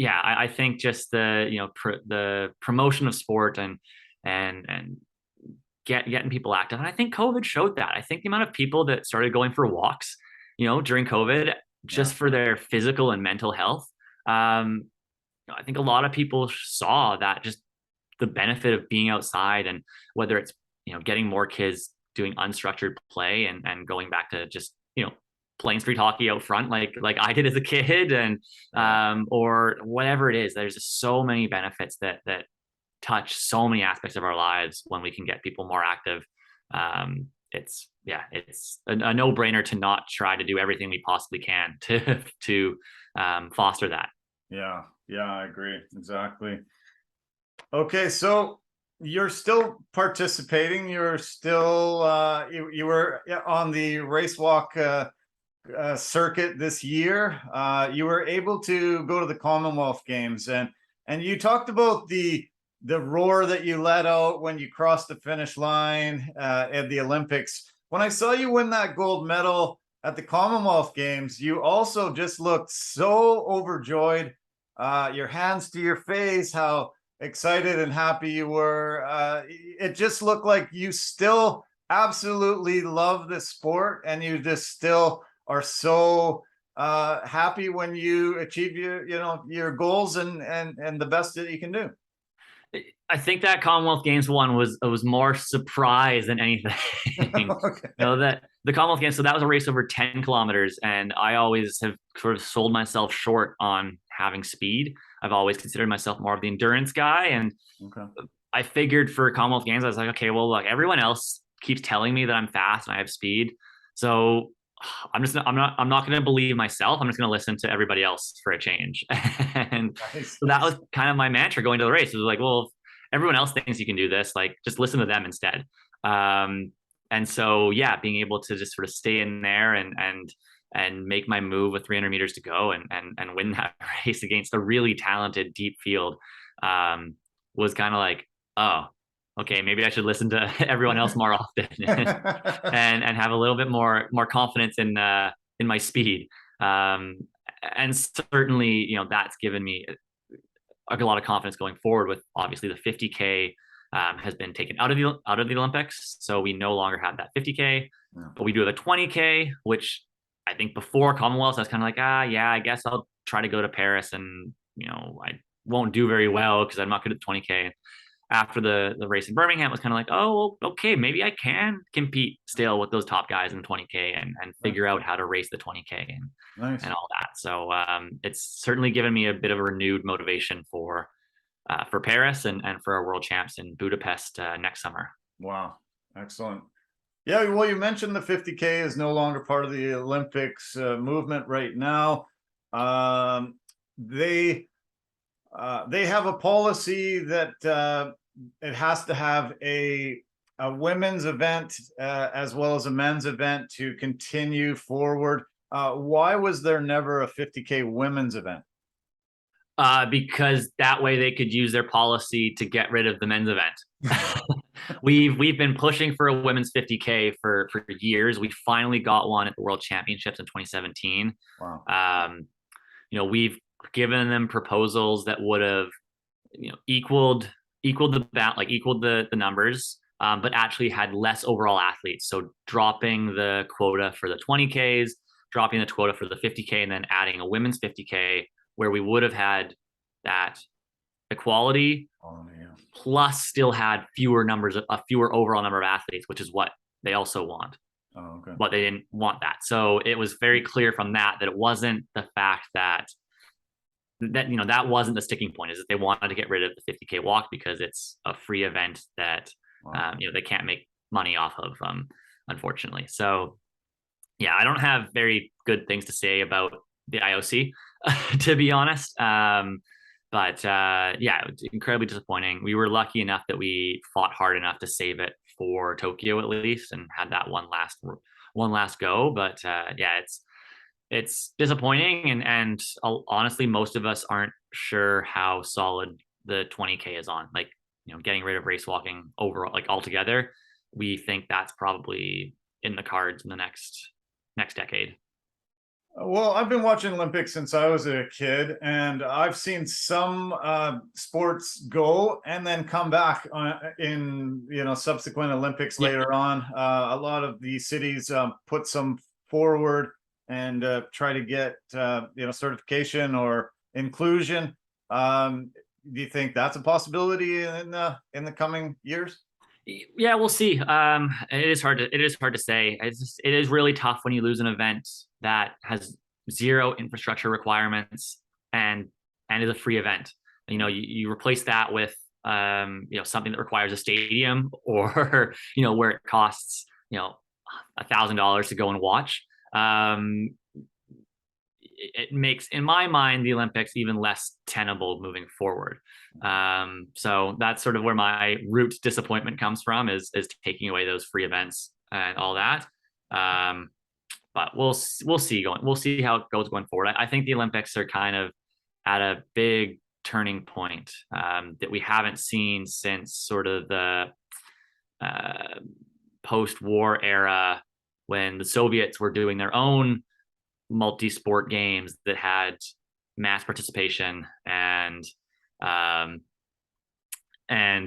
I think just the promotion of sport and getting people active. And I think COVID showed that. I think the amount of people that started going for walks, during COVID, just for their physical and mental health. I think a lot of people saw that, just the benefit of being outside, and whether it's, getting more kids doing unstructured play and going back to just, playing street hockey out front, like I did as a kid, and or whatever it is. There's just so many benefits that touch so many aspects of our lives when we can get people more active. It's a no-brainer to not try to do everything we possibly can to foster that. Yeah, I agree. Exactly. Okay, so you're still participating. You're still you were on the race walk circuit this year. You were able to go to the Commonwealth Games, and you talked about the roar that you let out when you crossed the finish line at the Olympics. When I saw you win that gold medal at the Commonwealth Games, you also just looked so overjoyed. Your hands to your face, how excited and happy you were. It just looked like you still absolutely love this sport, and you just still are so happy when you achieve your goals and the best that you can do. I think that Commonwealth Games one was more surprise than anything. Okay. That the Commonwealth Games, so that was a race over 10 kilometers, and I always have sort of sold myself short on having speed. I've always considered myself more of the endurance guy, and Okay. I figured for Commonwealth Games, I was like, okay, well, look, everyone else keeps telling me that I'm fast and I have speed, so I'm not going to believe myself. I'm just going to listen to everybody else for a change. And Nice. so that was kind of my mantra going to the race. It was like, well, if everyone else thinks you can do this, like just listen to them instead. And so yeah, being able to just sort of stay in there and make my move with 300 meters to go and win that race against a really talented deep field was kind of like, oh, okay, maybe I should listen to everyone else more often and have a little bit more confidence in my speed. And certainly, that's given me a lot of confidence going forward. With obviously the 50K has been taken out of the Olympics, so we no longer have that 50K, but we do have a 20K, which I think before Commonwealth, I was kind of like, yeah, I guess I'll try to go to Paris, and I won't do very well because I'm not good at 20K. After the race in Birmingham, it was kind of like, oh, okay, maybe I can compete still with those top guys in the 20K and figure out how to race the 20K and all that. So it's certainly given me a bit of a renewed motivation for Paris and for our world champs in Budapest next summer. Wow, excellent. Yeah, well, you mentioned the 50K is no longer part of the Olympics movement right now. They have a policy that it has to have a women's event as well as a men's event to continue forward. Why was there never a 50K women's event? Because that way they could use their policy to get rid of the men's event. We've been pushing for a women's 50K for years. We finally got one at the World Championships in 2017. Wow. We've given them proposals that would have equaled the numbers, but actually had less overall athletes. So dropping the quota for the 20Ks, dropping the quota for the 50K, and then adding a women's 50K where we would have had that equality, plus still had fewer overall number of athletes, which is what they also want. Oh, okay. But they didn't want that. So it was very clear from that it wasn't the fact that that wasn't the sticking point, is that they wanted to get rid of the 50K walk because it's a free event that they can't make money off of, unfortunately. So yeah, I don't have very good things to say about the IOC, to be honest. But yeah, it's incredibly disappointing. We were lucky enough that we fought hard enough to save it for Tokyo at least, and had that one last go. But yeah, it's disappointing, and honestly, most of us aren't sure how solid the 20K is on. Like, getting rid of race walking overall, like altogether, we think that's probably in the cards in the next decade. Well, I've been watching Olympics since I was a kid, and I've seen some sports go and then come back in subsequent Olympics later on. A lot of the cities put some forward and try to get certification or inclusion. Do you think that's a possibility in the coming years? Yeah, we'll see. It is hard to say. It is really tough when you lose an event that has zero infrastructure requirements and is a free event. You replace that with something that requires a stadium, or where it costs $1,000 to go and watch. It makes, in my mind, the Olympics even less tenable moving forward. So that's sort of where my root disappointment comes from, is taking away those free events and all that. But we'll see how it goes going forward. I think the Olympics are kind of at a big turning point that we haven't seen since sort of the post-war era, when the Soviets were doing their own multi-sport games that had mass participation, and the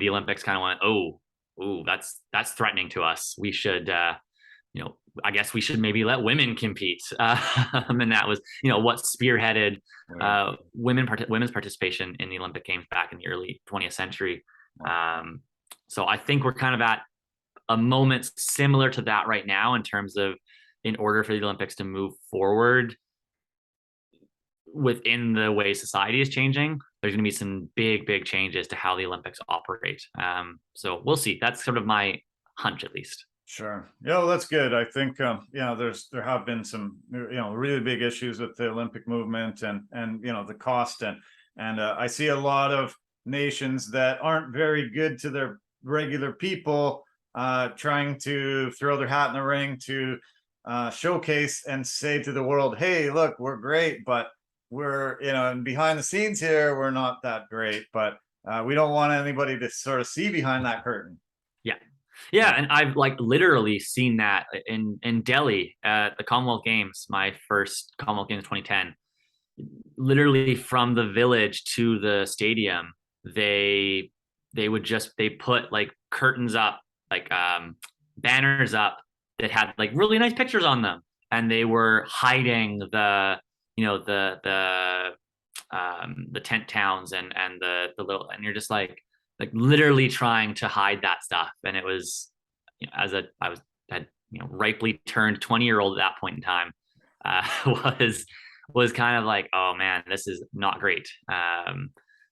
Olympics kind of went, oh, that's threatening to us. We should I guess we should maybe let women compete. And that was, what spearheaded women's participation in the Olympic Games back in the early 20th century. So I think we're kind of at a moment similar to that right now, in terms of, in order for the Olympics to move forward within the way society is changing, there's going to be some big changes to how the Olympics operate. So we'll see. That's sort of my hunch, at least. Sure. Yeah, well, that's good. I think there have been some really big issues with the Olympic movement, and the cost, and I see a lot of nations that aren't very good to their regular people trying to throw their hat in the ring to showcase and say to the world, hey, look, we're great, but we're, and behind the scenes here, we're not that great. But we don't want anybody to sort of see behind that curtain. Yeah, and I've literally seen that in Delhi at the Commonwealth Games, my first Commonwealth Games 2010. Literally from the village to the stadium, they put curtains up, banners up that had really nice pictures on them, and they were hiding the tent towns and the little, and you're just literally trying to hide that stuff. And it was, had ripely turned 20-year-old at that point in time, was kind of oh man, this is not great.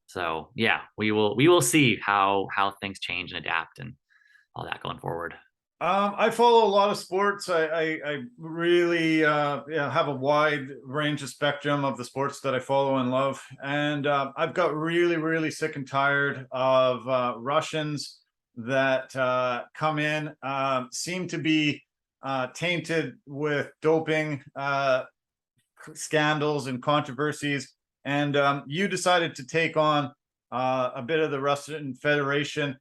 So yeah, we will see how things change and adapt and all that going forward. I follow a lot of sports. I really have a wide range of spectrum of the sports that I follow and love. And I've got really sick and tired of Russians that come in, seem to be tainted with doping scandals and controversies. And you decided to take on a bit of the Russian Federation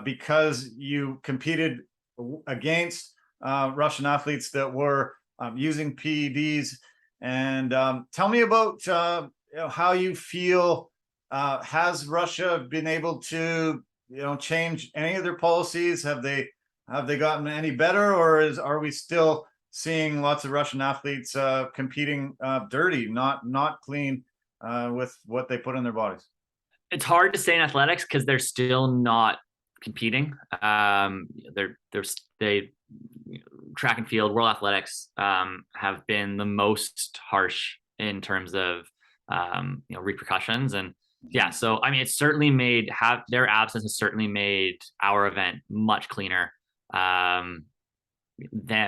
because you competed against Russian athletes that were using PEDs. And tell me about how you feel. Has Russia been able to change any of their policies? Have they gotten any better, or are we still seeing lots of Russian athletes competing dirty, not clean with what they put in their bodies? It's hard to say in athletics because they're still not competing. They track and field, world athletics have been the most harsh in terms of repercussions. And yeah, so I mean, it's certainly their absence has certainly made our event much cleaner. Them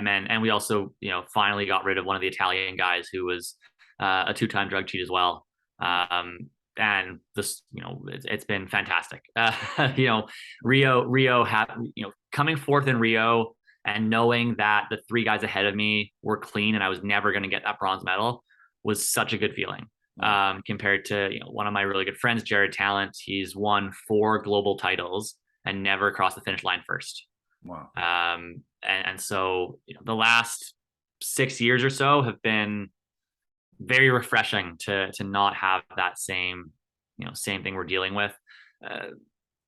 and we also finally got rid of one of the Italian guys who was a 2-time drug cheat as well. And this, it's been fantastic. Rio had, coming fourth in Rio and knowing that the 3 guys ahead of me were clean and I was never going to get that bronze medal was such a good feeling. Compared to, one of my really good friends, Jared Talent, he's won 4 global titles and never crossed the finish line first. Wow. And so, the last 6 years or so have been very refreshing to not have that same thing we're dealing with.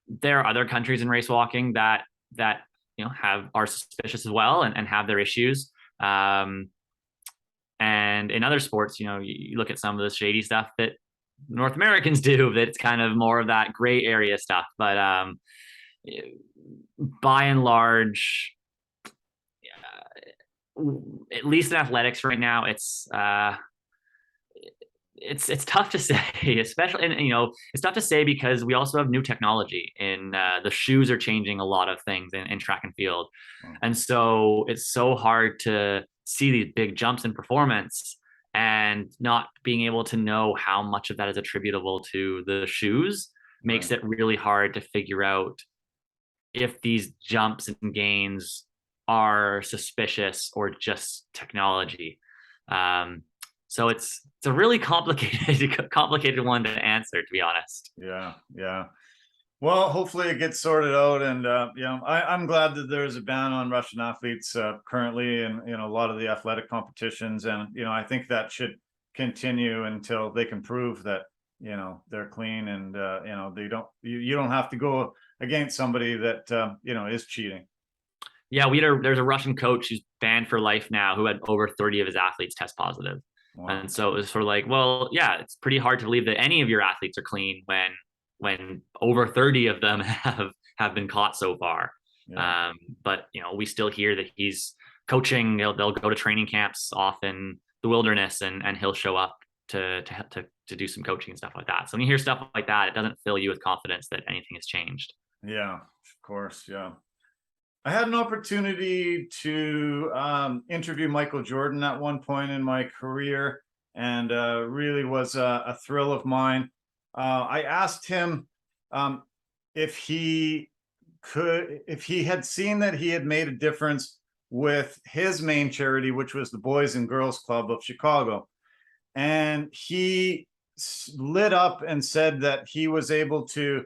There are other countries in race walking that are suspicious as well and have their issues. And in other sports, you look at some of the shady stuff that North Americans do, that's kind of more of that gray area stuff. But by and large, at least in athletics right now, it's tough to say, especially, and it's tough to say because we also have new technology in the shoes are changing a lot of things in track and field. And so it's so hard to see these big jumps in performance and not being able to know how much of that is attributable to the shoes makes it really hard to figure out if these jumps and gains are suspicious or just technology. So it's a really complicated one to answer, to be honest. Yeah. Well, hopefully it gets sorted out, and I'm glad that there's a ban on Russian athletes currently, and a lot of the athletic competitions, and I think that should continue until they can prove that they're clean, and they don't. You don't have to go against somebody that is cheating. Yeah, there's a Russian coach who's banned for life now who had over 30 of his athletes test positive. Wow. And so it was sort of like, well, yeah, it's pretty hard to believe that any of your athletes are clean when over 30 of them have been caught so far. Yeah. But we still hear that he's coaching. They'll go to training camps off in the wilderness, and he'll show up to do some coaching and stuff like that. So when you hear stuff like that, it doesn't fill you with confidence that anything has changed. Yeah, of course. Yeah. I had an opportunity to interview Michael Jordan at one point in my career, and really was a thrill of mine. I asked him if he had seen that he had made a difference with his main charity, which was the Boys and Girls Club of Chicago. And he lit up and said that he was able to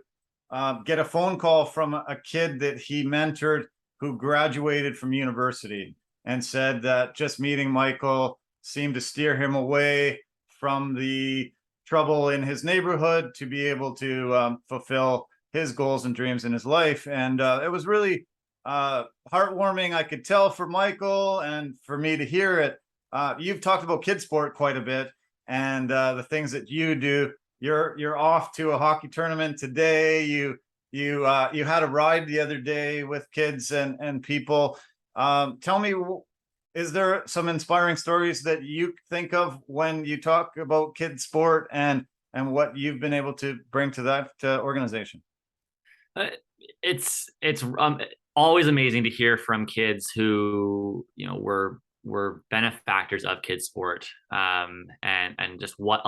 get a phone call from a kid that he mentored who graduated from university, and said that just meeting Michael seemed to steer him away from the trouble in his neighborhood to be able to fulfill his goals and dreams in his life. And it was really heartwarming, I could tell, for Michael and for me to hear it. You've talked about kid sport quite a bit, and the things that you do. You're off to a hockey tournament today. You had a ride the other day with kids and people. Tell me, is there some inspiring stories that you think of when you talk about kid sport and what you've been able to bring to that organization? It's always amazing to hear from kids who were benefactors of kids sport, and just what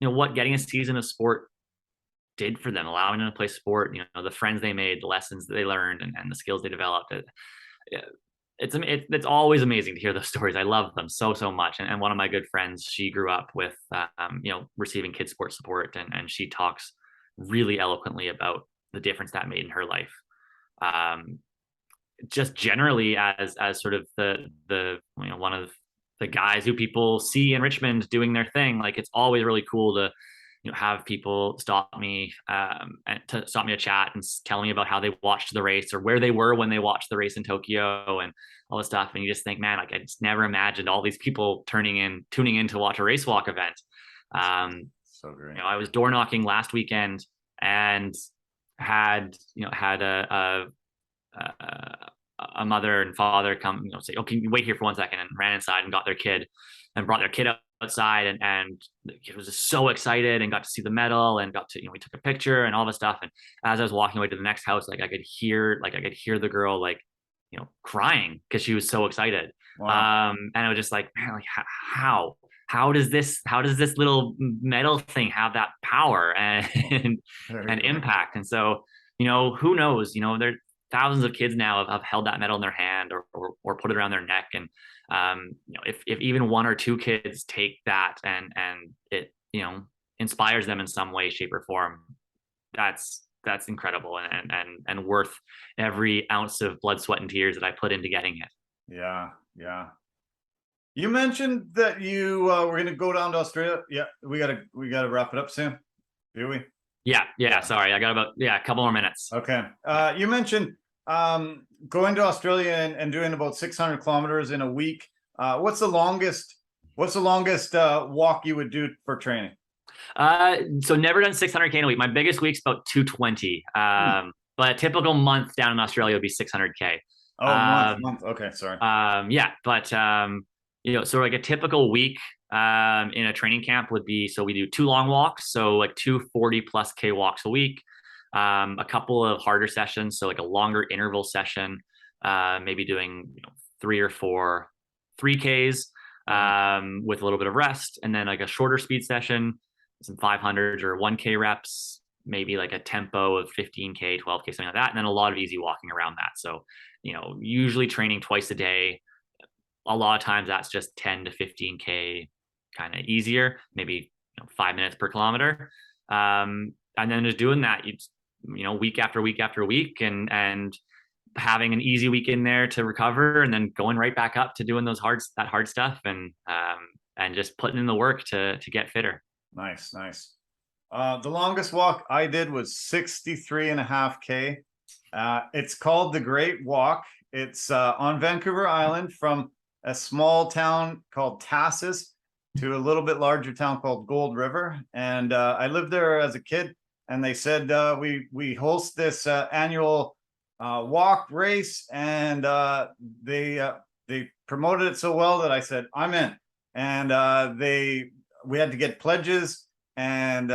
what getting a season of sport did for them, allowing them to play sport, the friends they made, the lessons that they learned, and the skills they developed. It's always amazing to hear those stories. I love them so much. And one of my good friends, she grew up with receiving kids sport support, and she talks really eloquently about the difference that made in her life. Just generally as sort of the one of the guys who people see in Richmond doing their thing, like it's always really cool to have people stop me and to stop me a chat and tell me about how they watched the race or where they were when they watched the race in Tokyo and all this stuff. And you just think, man, like I just never imagined all these people tuning in to watch a race walk event. So great. I was door knocking last weekend and had a mother and father come, say, "Oh, can you wait here for 1 second?" and ran inside and got their kid and brought their kid outside, and the kid was just so excited and got to see the medal and got to, we took a picture and all this stuff. And as I was walking away to the next house, I could hear the girl crying because she was so excited. Wow. And I was just like, man, like how does this little medal thing have that power and impact? And so, who knows, there thousands of kids now have held that medal in their hand or put it around their neck. And if even one or two kids take that and it inspires them in some way, shape, or form, that's incredible and worth every ounce of blood, sweat, and tears that I put into getting it. Yeah. You mentioned that you were going to go down to Australia. Yeah, we gotta wrap it up soon, do we? Yeah. Sorry, I got about a couple more minutes. Okay. You mentioned going to Australia and doing about 600 kilometers in a week. What's the longest walk you would do for training? So never done 600K in a week. My biggest week's about 220. But a typical month down in Australia would be 600K. Oh, month. Okay, sorry. Yeah, but so like a typical week in a training camp would be, so we do 2 long walks, so like 240+ K walks a week, a couple of harder sessions, so like a longer interval session, maybe doing 3 or 4 3Ks with a little bit of rest, and then like a shorter speed session, some 500s or 1K reps, maybe like a tempo of 15K, 12K, something like that, and then a lot of easy walking around that. So usually training twice a day. A lot of times that's just 10 to 15K, kind of easier, maybe 5 minutes per kilometer. And then just doing that, week after week after week, and having an easy week in there to recover, and then going right back up to doing that hard stuff, and just putting in the work to get fitter. Nice. The longest walk I did was 63.5K. It's called the Great Walk. It's on Vancouver Island, from a small town called Tassis to a little bit larger town called Gold River. And I lived there as a kid, and they said we host this annual walk race, and they promoted it so well that I said I'm in. And we had to get pledges, and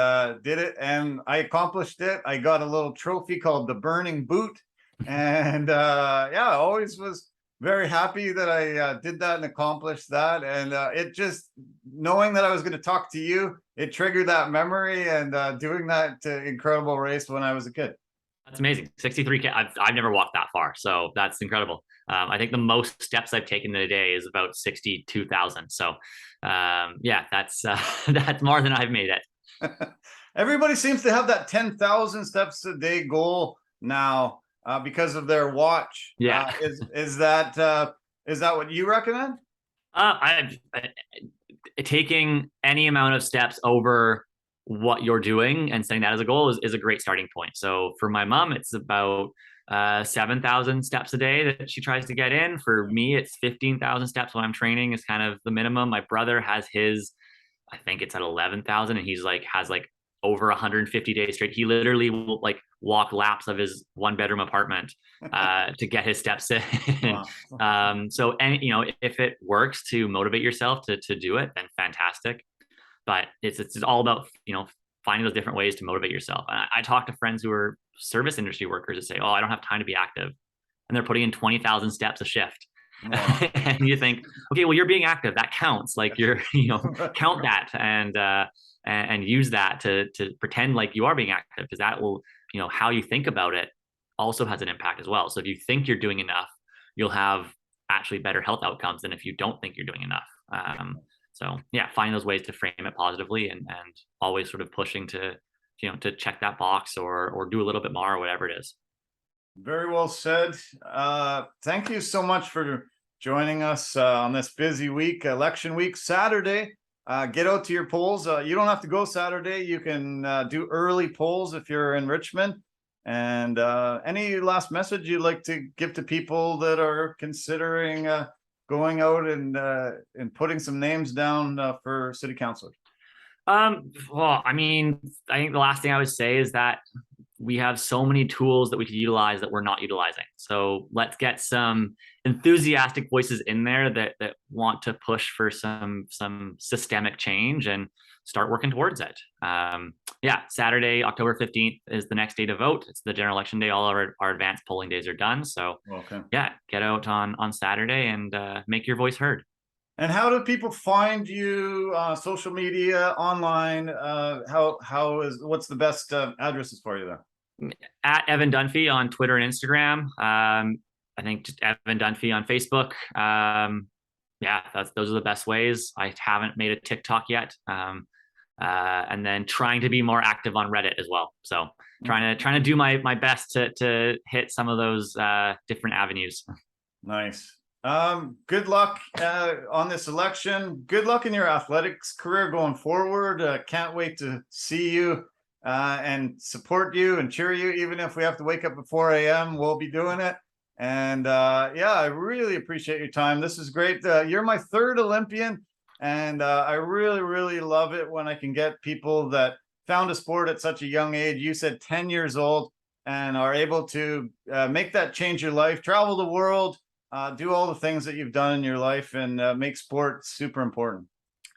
did it, and I accomplished it. I got a little trophy called the Burning Boot, and yeah, I always was very happy that I did that and accomplished that. And it just, knowing that I was going to talk to you, it triggered that memory, and doing that incredible race when I was a kid. That's amazing. 63K. I've never walked that far, so that's incredible. I think the most steps I've taken in a day is about 62,000. So, yeah, that's that's more than I've made it. Everybody seems to have that 10,000 steps a day goal now because of their watch. Yeah. Is that what you recommend? I taking any amount of steps over what you're doing and setting that as a goal is a great starting point. So for my mom, it's about 7,000 steps a day that she tries to get in. For me, it's 15,000 steps when I'm training is kind of the minimum. My brother has his, I think it's at 11,000, and he's like has like over 150 days straight. He literally will like walk laps of his 1-bedroom apartment to get his steps in. Wow. So, and you know, if it works to motivate yourself to do it, then fantastic. But it's all about, you know, finding those different ways to motivate yourself. And I talk to friends who are service industry workers that say, "Oh, I don't have time to be active," and they're putting in 20,000 steps a shift. Wow. And you think, okay, well, you're being active. That counts. Like you're, you know, count that and use that to pretend like you are being active, because that will, you know, how you think about it also has an impact as well. So if you think you're doing enough, you'll have actually better health outcomes than if you don't think you're doing enough. So yeah, find those ways to frame it positively, and always sort of pushing to, you know, to check that box or do a little bit more or whatever it is. Very well said. Thank you so much for joining us on this busy week, election week, Saturday. Get out to your polls. You don't have to go Saturday. You can do early polls if you're in Richmond. And any last message you'd like to give to people that are considering going out and putting some names down for city councilor? Well, I mean, I think the last thing I would say is that we have so many tools that we could utilize that we're not utilizing. So let's get some enthusiastic voices in there that want to push for some systemic change and start working towards it. Yeah, Saturday, October 15th is the next day to vote. It's the general election day. All our advanced polling days are done. So Okay. yeah, get out on Saturday and make your voice heard. And how do people find you? Social media, online? What's the best addresses for you there? At Evan Dunfee on Twitter and Instagram. I think just Evan Dunfee on Facebook. Yeah, those are the best ways. I haven't made a TikTok yet. And then trying to be more active on Reddit as well. So trying to do my best to hit some of those different avenues. Nice. Good luck on this election. Good luck in your athletics career going forward. Can't wait to see you and support you and cheer you. Even if we have to wake up at 4 a.m., we'll be doing it. And yeah, I really appreciate your time. This is great. You're my third Olympian, and I really, really love it when I can get people that found a sport at such a young age. You said 10 years old, and are able to make that change your life, travel the world, do all the things that you've done in your life, and make sport super important.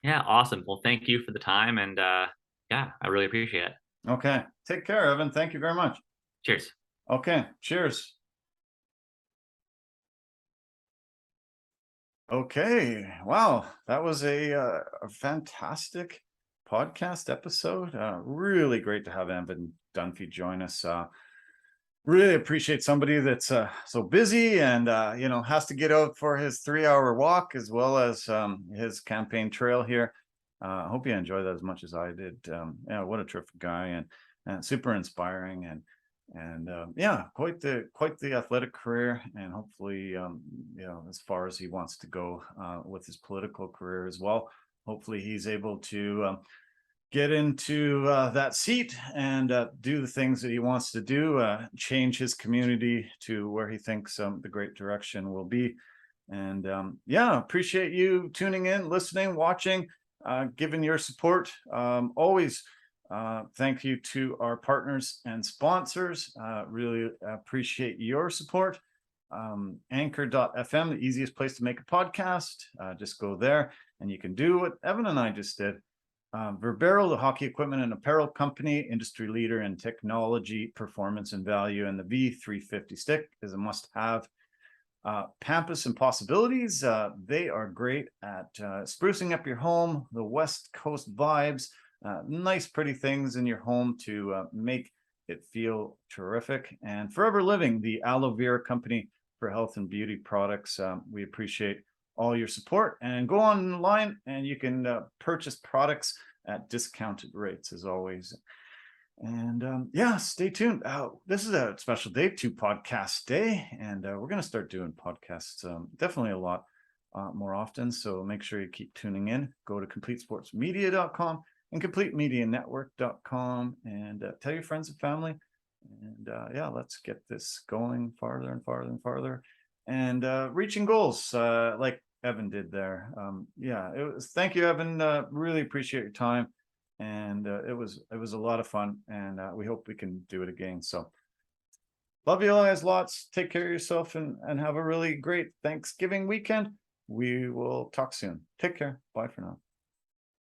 Yeah, awesome. Well, thank you for the time, and yeah, I really appreciate it. Okay. Take care, Evan. Thank you very much. Cheers. Okay. Cheers. Okay. Wow. That was a fantastic podcast episode. Really great to have Evan Dunfee join us. Really appreciate somebody that's so busy and has to get out for his 3-hour walk as well as his campaign trail here. I hope you enjoyed that as much as I did. Yeah, what a terrific guy, and super inspiring, and yeah, quite the athletic career, and hopefully as far as he wants to go with his political career as well. Hopefully he's able to get into that seat and do the things that he wants to do, change his community to where he thinks the great direction will be. And yeah, appreciate you tuning in, listening, watching, giving your support. Always thank you to our partners and sponsors. Really appreciate your support. Anchor.fm, the easiest place to make a podcast. Just go there and you can do what Evan and I just did. Verbero, the hockey equipment and apparel company, industry leader in technology, performance, and value. And the V350 stick is a must-have. Pampas and Possibilities, they are great at sprucing up your home, the West Coast vibes, nice, pretty things in your home to make it feel terrific. And Forever Living, the aloe vera company for health and beauty products. We appreciate all your support, and go online and you can purchase products at discounted rates as always. And yeah, stay tuned. This is a special day, 2 podcast day, and we're going to start doing podcasts definitely a lot more often. So make sure you keep tuning in. Go to completesportsmedia.com and completemedianetwork.com and tell your friends and family. And yeah, let's get this going farther and farther and farther, and reaching goals like Evan did there. Yeah, thank you, Evan. Really appreciate your time, and it was a lot of fun, and we hope we can do it again. So love you all guys lots. Take care of yourself, and have a really great Thanksgiving weekend. We will talk soon. Take care. Bye for now.